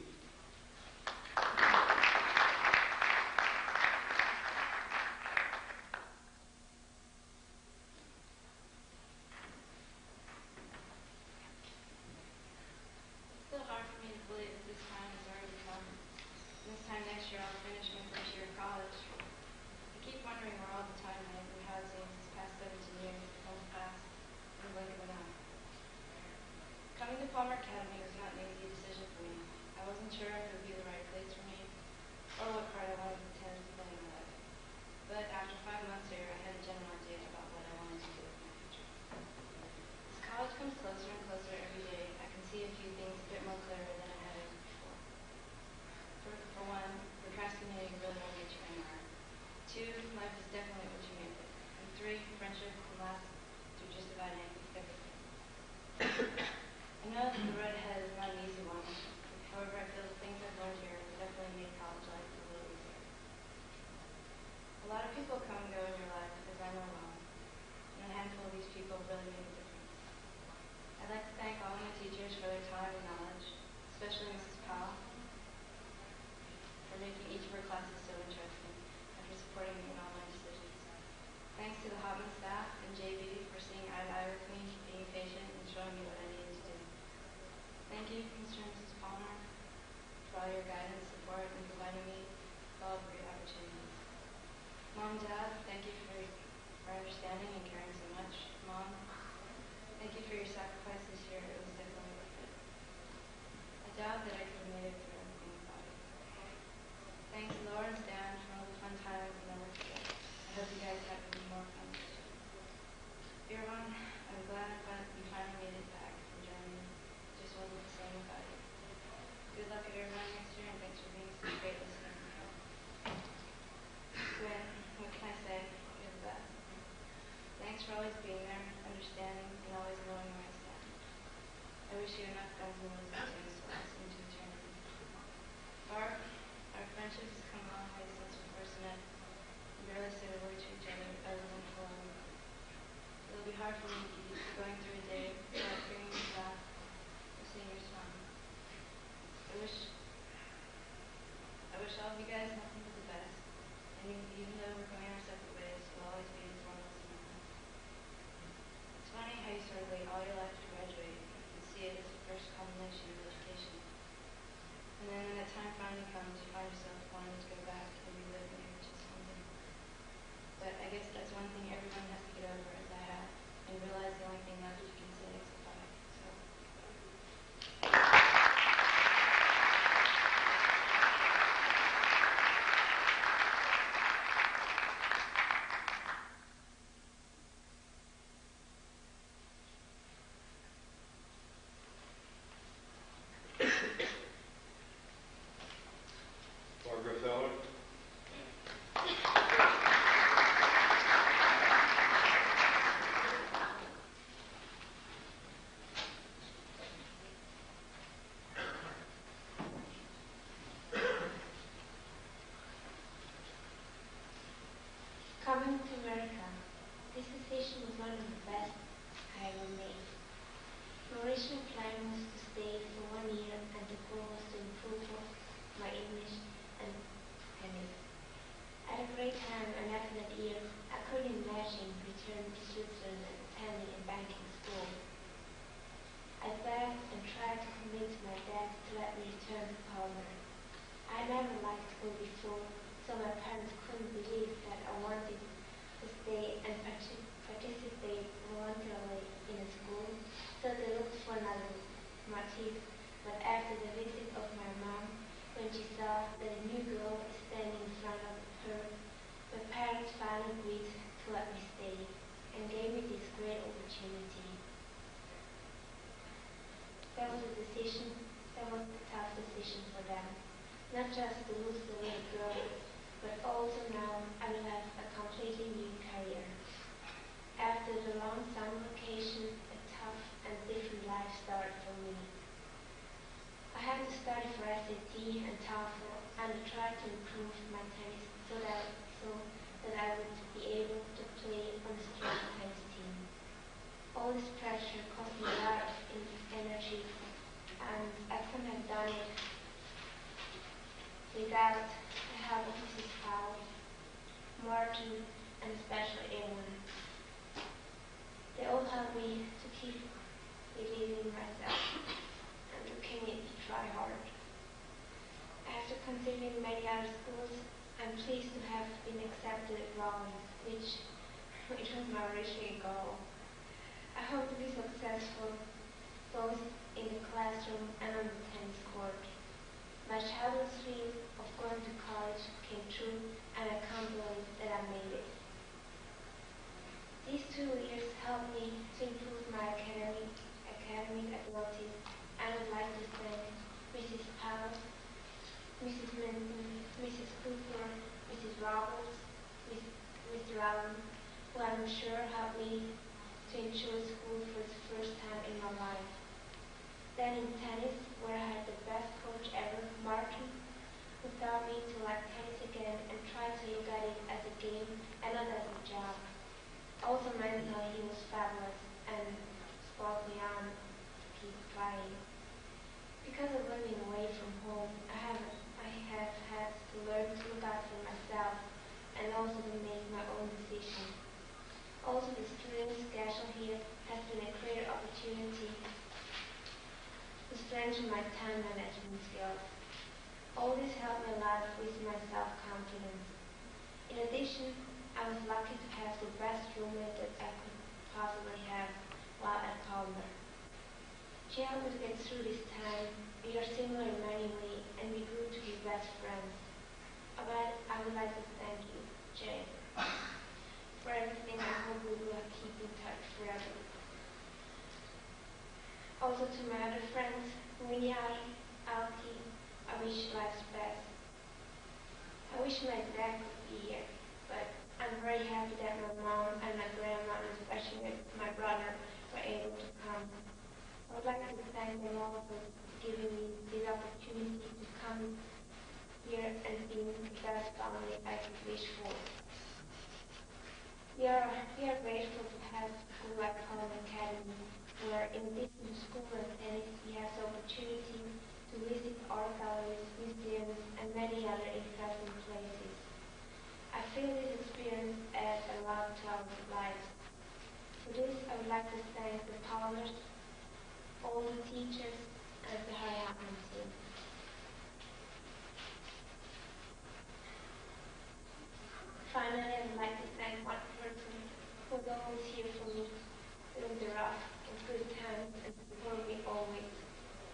It's still hard for me to believe that this time has already come. This time next year I'll finish my first year of college. I keep wondering where all the time went and how it seems this past 17 years has passed in the blink of an eye. Coming to Palmer Academy was not an easy decision for me. I wasn't sure if it would be the right place for me or what part I wanted to intend to play in my life. But after 5 months here, I had a general idea about what I wanted to do with my future. As college comes closer and closer every day, I can see a few things a bit more clearly than I had ever before. For one, procrastinating really won't get you anywhere. 2, life is definitely what you make it. And 3, friendship can last through just about everything. I know that the road ahead is not an easy one. However, I feel the things I've learned here will definitely make college life a little easier. A lot of people come and go in your life, as I know well, and a handful of these people really make a difference. I'd all your guidance, support, and providing me with all great opportunities. Mom, Dad, thank you for understanding and caring so much. Mom, thank you for your sacrifice this year. It was definitely worth it. I doubt that I could have made it through everything without it. Thanks, Lawrence, Dan, for all the fun times and never forget. I hope you guys have even more fun this year. Irwan, I'm glad you finally made it back from Germany. It just wasn't the same without you. Good luck at Irwan next year, and thanks for being such a great listener and help. Gwen, what can I say? You're the best. Thanks for always being there, understanding, and always knowing where I stand. I wish you enough guns and roses to last into eternity. Barb, our friendship has come a long way since we first met. We barely said a word to each other other than hello. It'll be hard for me to keep going through a day without bringing you back or seeing your smile. I wish all of you guys nothing but the best. And even though we're going our separate ways, you'll always be the foremost in my life. It's funny how you sort of wait all your life to graduate and see it as the first culmination of education. And then when that time finally comes, you find yourself wanting to go back and relive what you just someday. But I guess that's one thing everyone has to get over, as I have, and realize the only thing left you can say is goodbye. So. Barbara Feller. Coming to America, this decision was one of the best I ever made. My original plan was to stay for 1 year, and the goal was to improve both my English and tennis. I had a great time, and after that year, I couldn't imagine returning to Switzerland and attending a banking school. I begged and tried to convince my dad to let me return to Palmer. I never liked school before, so my parents couldn't believe that I wanted to stay and participate voluntarily in a school, so they looked for another motive. But after the visit of my mom, when she saw that a new girl is standing in front of her, my parents finally agreed to let me stay and gave me this great opportunity. That was a tough decision for them. Not just to lose the little girl, but also now I will have a completely new career. After the long summer vacation, a tough and different life started for me. I had to study for SAT and TOEFL and try to improve my tennis so that I would be able to play on a strong tennis team. All this pressure cost me a lot of energy, and I couldn't have done it without the help of Mrs. Powell, Martin, and especially Ewan. They all helped me to keep believing in myself and looking me to try hard. After considering many other schools, I'm pleased to have been accepted at Rollins, which was my original goal. I hope to be successful both in the classroom and on the tennis court. My childhood dream of going to college came true, and I can't believe that I made it. These 2 years helped me to improve my academic abilities, and I'd like to thank Mrs. Powell, Mrs. Minton, Mrs. Cooper, Mrs. Roberts, Mr. Allen, who I'm sure helped me to ensure school for the first time in my life. Then in tennis, where I had the best coach ever, Martin, who taught me to like tennis again and try to look at it as a game and not as a job. Also mentally, he was fabulous and spurred me on to keep trying. Because of living away from home, I have had to learn to look out for myself and also to make my own decisions. Also, the student schedule here has been a great opportunity to strengthen my time management skills. All this helped me a lot with my self-confidence. In addition, I was lucky to have the best roommate that I could possibly have while at Palmer. She helped me to get through this time. We are similar in many ways, and we grew to be best friends. But I would like to thank you, Jane, for everything. I hope we will keep in touch forever. Also to my other friends, Mia, Alki, I wish life's best. I wish my dad could be here, but I'm very happy that my mom and my grandma, and especially my brother, were able to come. I would like to thank them all for giving me this opportunity to come here and being the best family I could wish for. We are grateful to have a school like Hopman Academy, where in addition to school and tennis, we have the opportunity to visit art galleries, museums, and many other interesting places. I feel this experience adds a lot to our lives. For this, I would like to thank the Palmers, all the teachers, and the Hopman team. Finally, I would like to thank one person who was always here for me during the rough and good times and supported me always.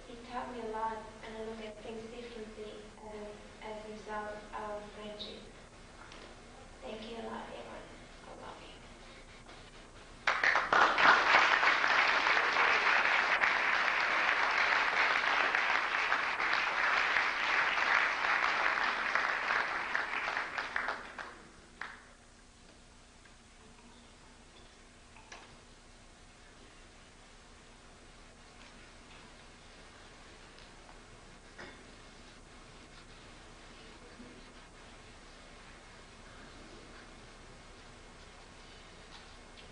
He taught me a lot, and I look at things differently as a result of our friendship. Thank you a lot, everyone. I love you.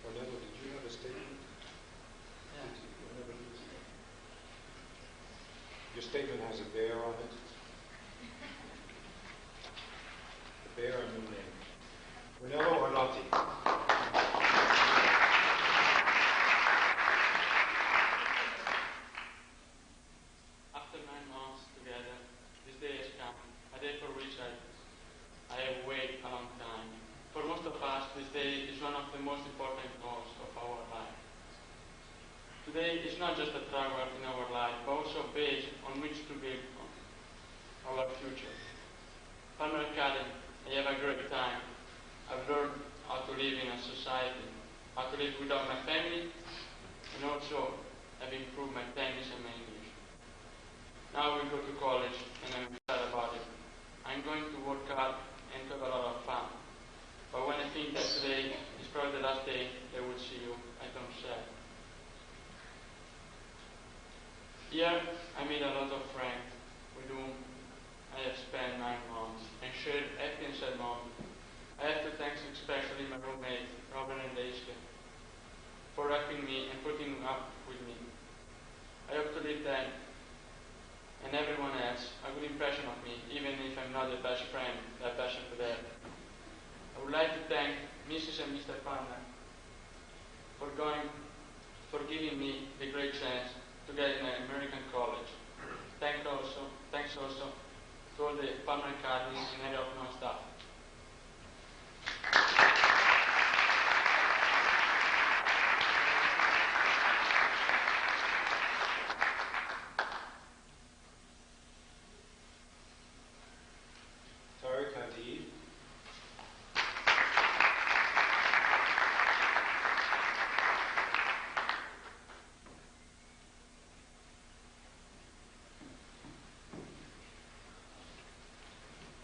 Orlando, did you have a statement? Your statement has a bear on it. The bear, a new name. Ornello Orlati. After 9 months together, this day has come, a day for which I have waited a long time. For most of us, this day is one of the most important goals of our life. Today is not just a travel in our life, but also a base on which to build our future. Palmer Academy, I have a great time. I've learned how to live in a society, how to live without my family, and also have improved my tennis and my English. Now we go to college, and I'm excited about it. I'm going to work hard and have a lot of fun. But when I think that today is probably the last day I will see you, I don't sad. Here, I made a lot of friends with whom I have spent 9 months and shared happy and sad moments. I have to thank especially my roommate, Robin and Leiske, for helping me and putting up with me. I hope to leave them and everyone else a good impression of me, even if I'm not the best friend that passion for them. I would like to thank Mrs. and Mr. Palmer for giving me the great chance to get in an American college. Thanks also to all the Palmer Academy and area of my staff. Tariq Hadid.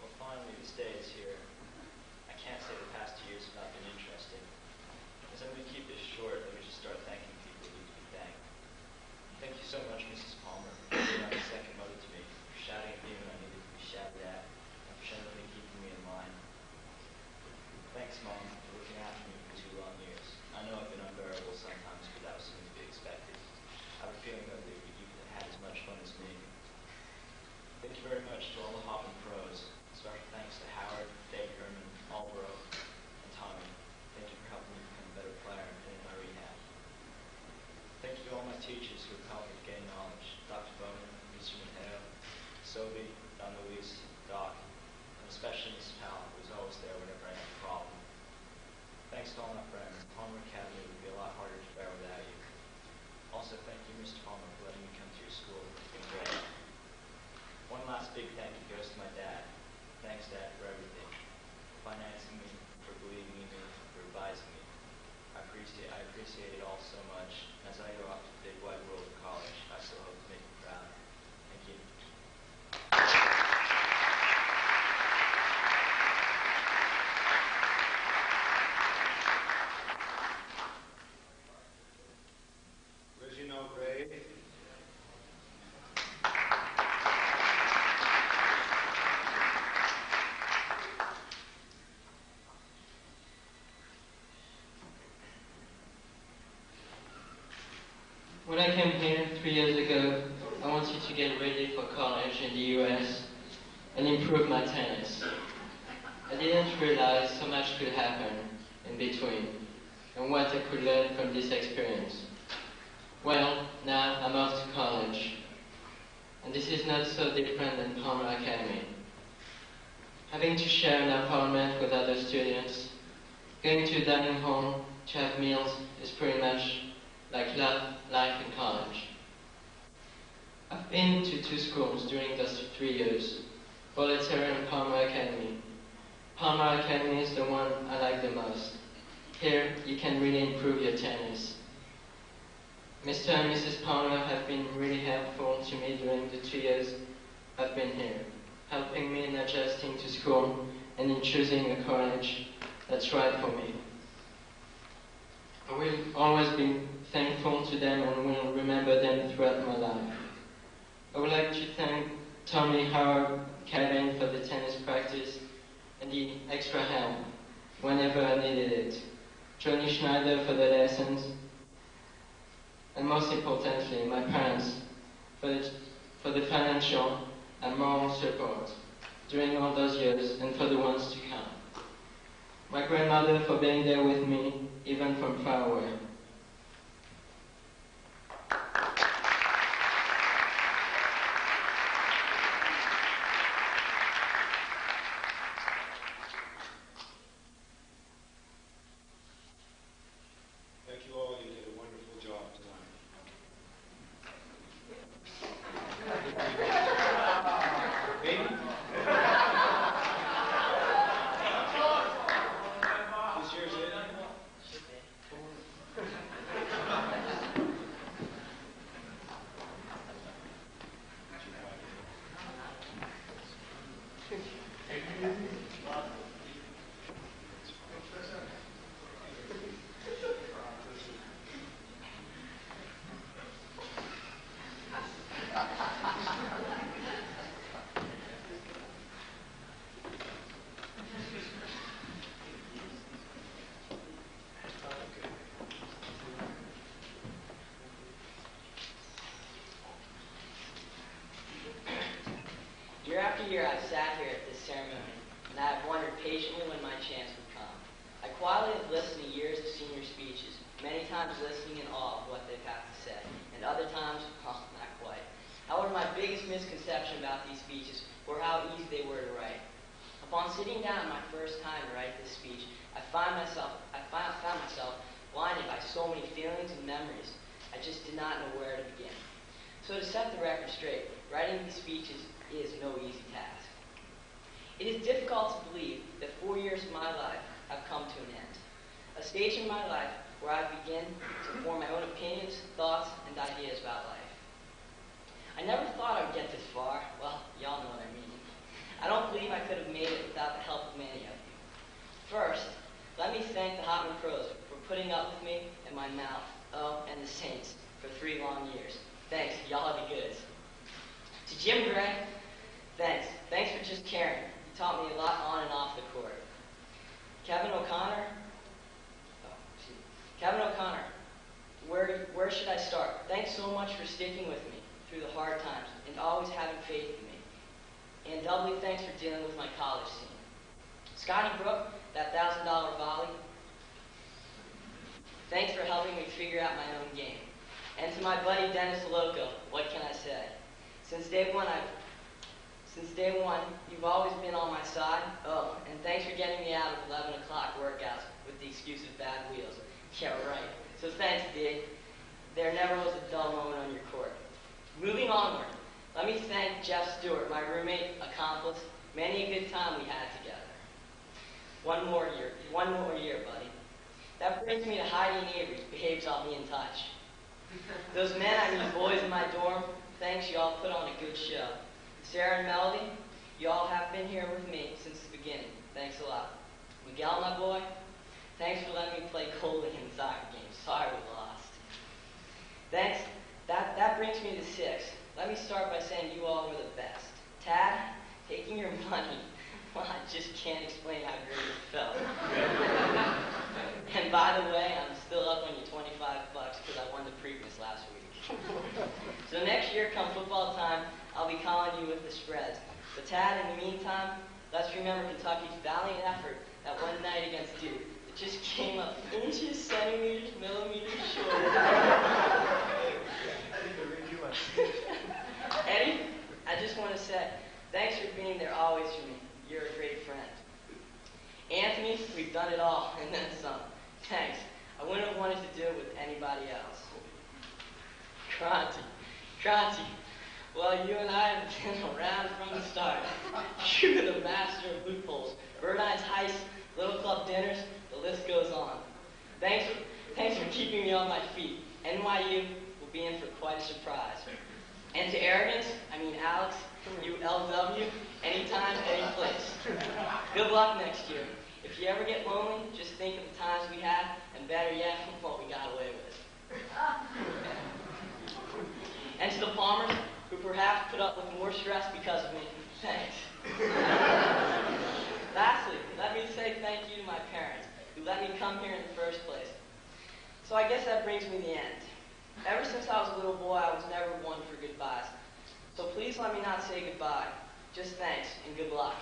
Well, finally, this day is here. I can't say the past 2 years have not been interesting. As I'm going to keep this short, let me just start thanking people who need to be thanked. Thank you so much, Mrs. Palmer, for being like a second mother to me, for shouting at me when I needed to be shouted at, and for gently keeping me in line. Thanks, Mom, for looking after me for 2 long years. I know I've been unbearable sometimes, but that was something to be expected. I have a feeling that they would have had as much fun as me. Thank you very much to all the Hopman pros. Special thanks to Howard, David Herman, Albro, and Tommy. Thank you for helping me become a better player and in my rehab. Thank you to all my teachers who have helped me gain knowledge. Dr. Bowman, Mr. Mateo, Sophie, Don Luis, all my friends, Palmer Academy would be a lot harder to bear without you. Also, thank you, Mr. Palmer, for letting me come to your school. It's been great. One last big thank you goes to my dad. Thanks, Dad, for everything. For financing me, for believing in me, for advising me. I appreciate it all so much. As I go off to the big wide world of college, I still hope to make you proud. Thank you. Reginald Ray. When I came here 3 years ago, I wanted to get ready for college in the US and improve my tennis. I didn't realize so much could happen in between and what I could learn from this experience. Well, now I'm off to college, and this is not so different than Palmer Academy. Having to share an apartment with other students, going to a dining hall to have meals is pretty much like life in college. I've been to 2 schools during those 3 years, Bollettieri and Palmer Academy. Palmer Academy is the one I like the most. Here, you can really improve your tennis. Mr. and Mrs. Palmer have been really helpful to me during the 2 years I've been here, helping me in adjusting to school and in choosing a college that's right for me. I will always be thankful to them and will remember them throughout my life. I would like to thank Tommy Howard Kevin for the tennis practice and the extra help whenever I needed it, Johnny Schneider for the lessons, and most importantly, my parents for the financial and moral support during all those years and for the ones to come. My grandmother for being there with me, even from far away. Thank you all. You did a wonderful job tonight. Me? Who's yours, Ed? Year after year, I've sat here at this ceremony, and I have wondered patiently when my chance would come. I quietly have listened to years of senior speeches, many times listening in awe of what they've had to say, and other times, not quite. However, my biggest misconception about these speeches were how easy they were to write. Upon sitting down my first time to write this speech, I found myself blinded by so many feelings and memories. I just did not know where to begin. So to set the record straight, writing these speeches is no easy task. It is difficult to believe that 4 years of my life have come to an end. A stage in my life where I begin to form my own opinions, thoughts, and ideas about life. I never thought I would get this far. Well, y'all know what I mean. I don't believe I could have made it without the help of many of you. First, let me thank the Hopman pros for putting up with me and my mouth, and the Saints for 3 long years. Thanks, y'all are the goods. To Jim Gray, thanks. Thanks for just caring. You taught me a lot on and off the court. Kevin O'Connor, where should I start? Thanks so much for sticking with me through the hard times and always having faith in me. And doubly thanks for dealing with my college scene. Scotty Brook, that $1,000 volley, thanks for helping me figure out my own game. And to my buddy Dennis Loco, what can I say? Since day one, Since day one, you've always been on my side. Oh, and thanks for getting me out of 11 o'clock workouts with the excuse of bad wheels. Yeah, right. So thanks, D. There never was a dull moment on your court. Moving onward, let me thank Jeff Stewart, my roommate, accomplice. Many a good time we had together. One more year, buddy. That brings me to Heidi and Avery. Behaves, I'll be in touch. Those men, I mean boys in my dorm, thanks, you all put on a good show. Sarah and Melody, you all have been here with me since the beginning. Thanks a lot. Miguel, my boy, thanks for letting me play goalie in the soccer game. Sorry we lost. Thanks. That brings me to 6. Let me start by saying you all were the best. Tad, taking your money, well, I just can't explain how great it felt. And by the way, I'm still up on you $25 because I won the previous last week. So next year, come football time, I'll be calling you with the spreads. But Tad, in the meantime, let's remember Kentucky's valiant effort that one night against Duke. It just came up inches, centimeters, millimeters short. Eddie, I just want to say, thanks for being there always for me. You're a great friend. Anthony, we've done it all, and then some. Thanks. I wouldn't have wanted to do it with anybody else. Kranti. Well, you and I have been around from the start. You're the master of loopholes. Bird-eyes heists, little club dinners, the list goes on. Thanks for keeping me on my feet. NYU will be in for quite a surprise. And to arrogance, I mean Alex, you LW, anytime, any place. Good luck next year. If you ever get lonely, just think of the times we had, and better yet, what we got away with. And to the Palmers, who perhaps put up with more stress because of me, thanks. Lastly, let me say thank you to my parents, who let me come here in the first place. So I guess that brings me to the end. Ever since I was a little boy, I was never one for goodbyes. So please let me not say goodbye. Just thanks and good luck.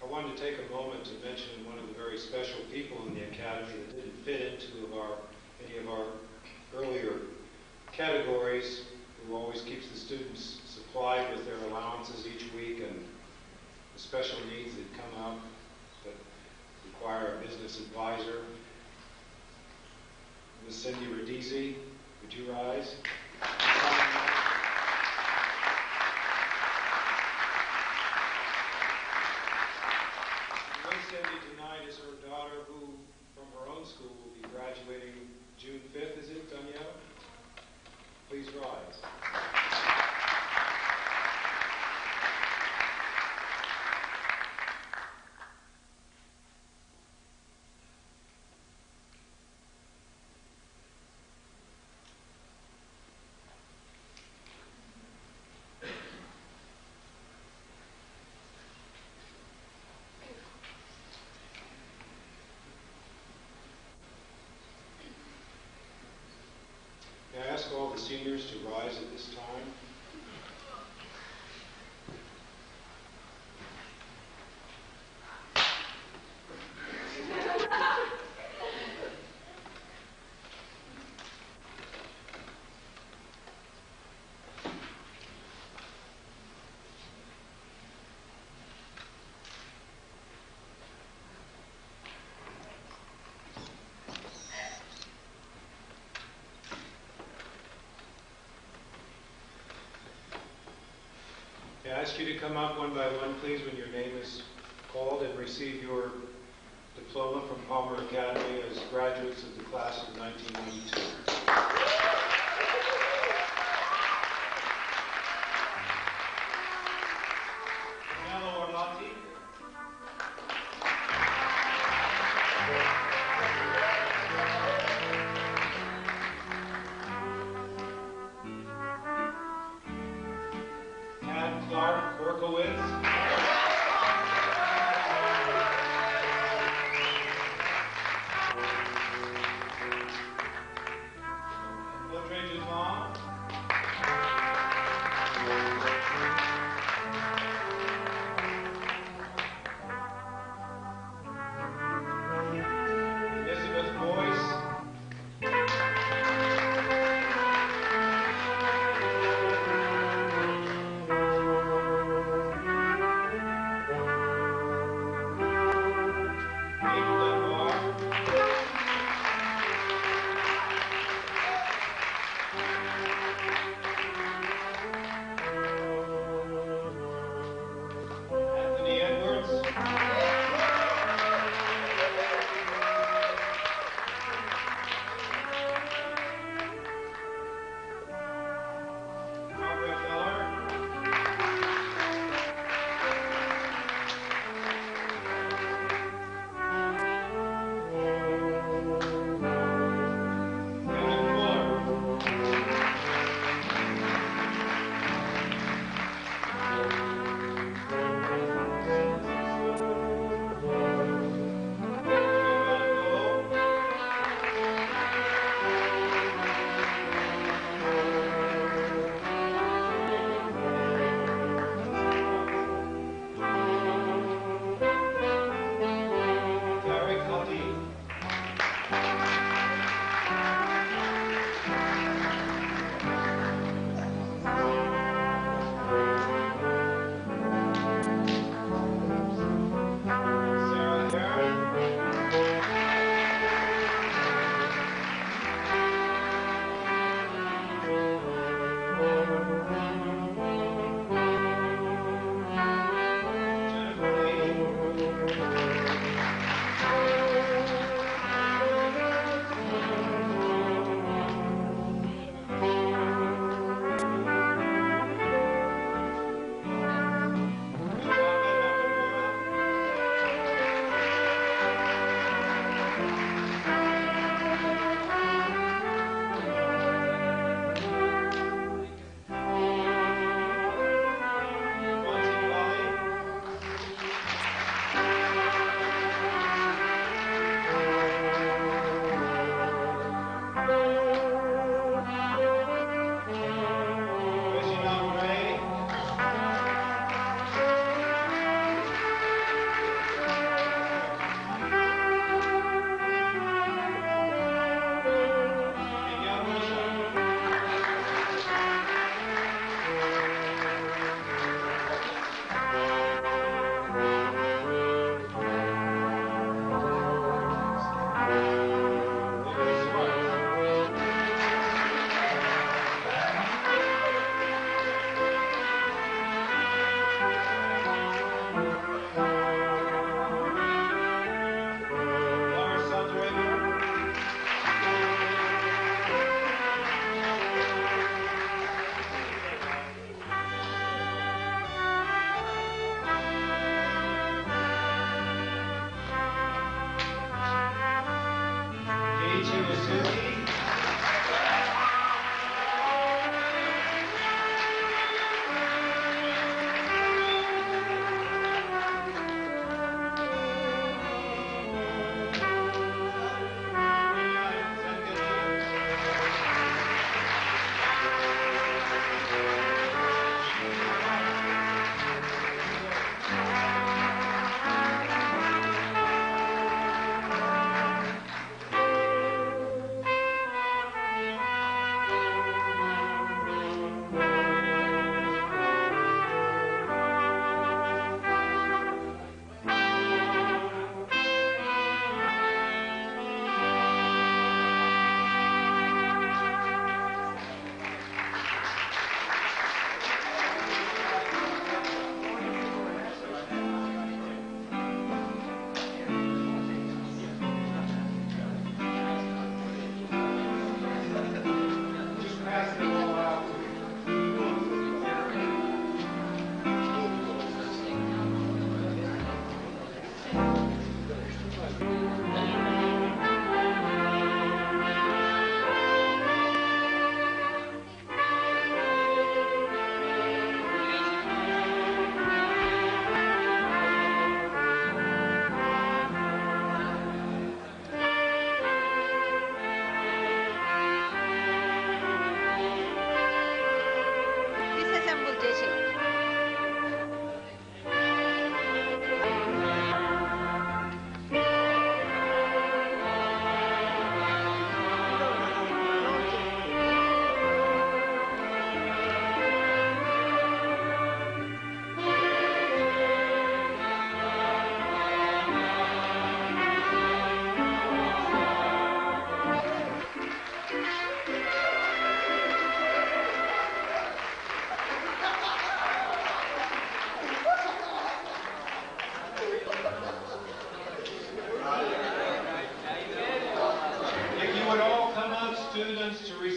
I wanted to take a moment to mention one of the very special people in the Academy that didn't fit into any of our earlier categories, who always keeps the students supplied with their allowances each week, and the special needs that come up that require a business advisor. Ms. Cindy Radizi, would you rise? Cindy tonight is her daughter, who from her own school will be graduating June 5th, is it, Danielle? Please rise. May I ask all the seniors to rise at this time? I ask you to come up one by one, please, when your name is called, and receive your diploma from Palmer Academy as graduates of the class of 1992. Mello Orlati. Clark Berkowitz. Audrey Dumas.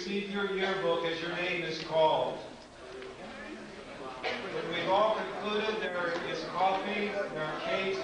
receive your yearbook as your name is called. When we've all concluded, there is coffee, there are cakes,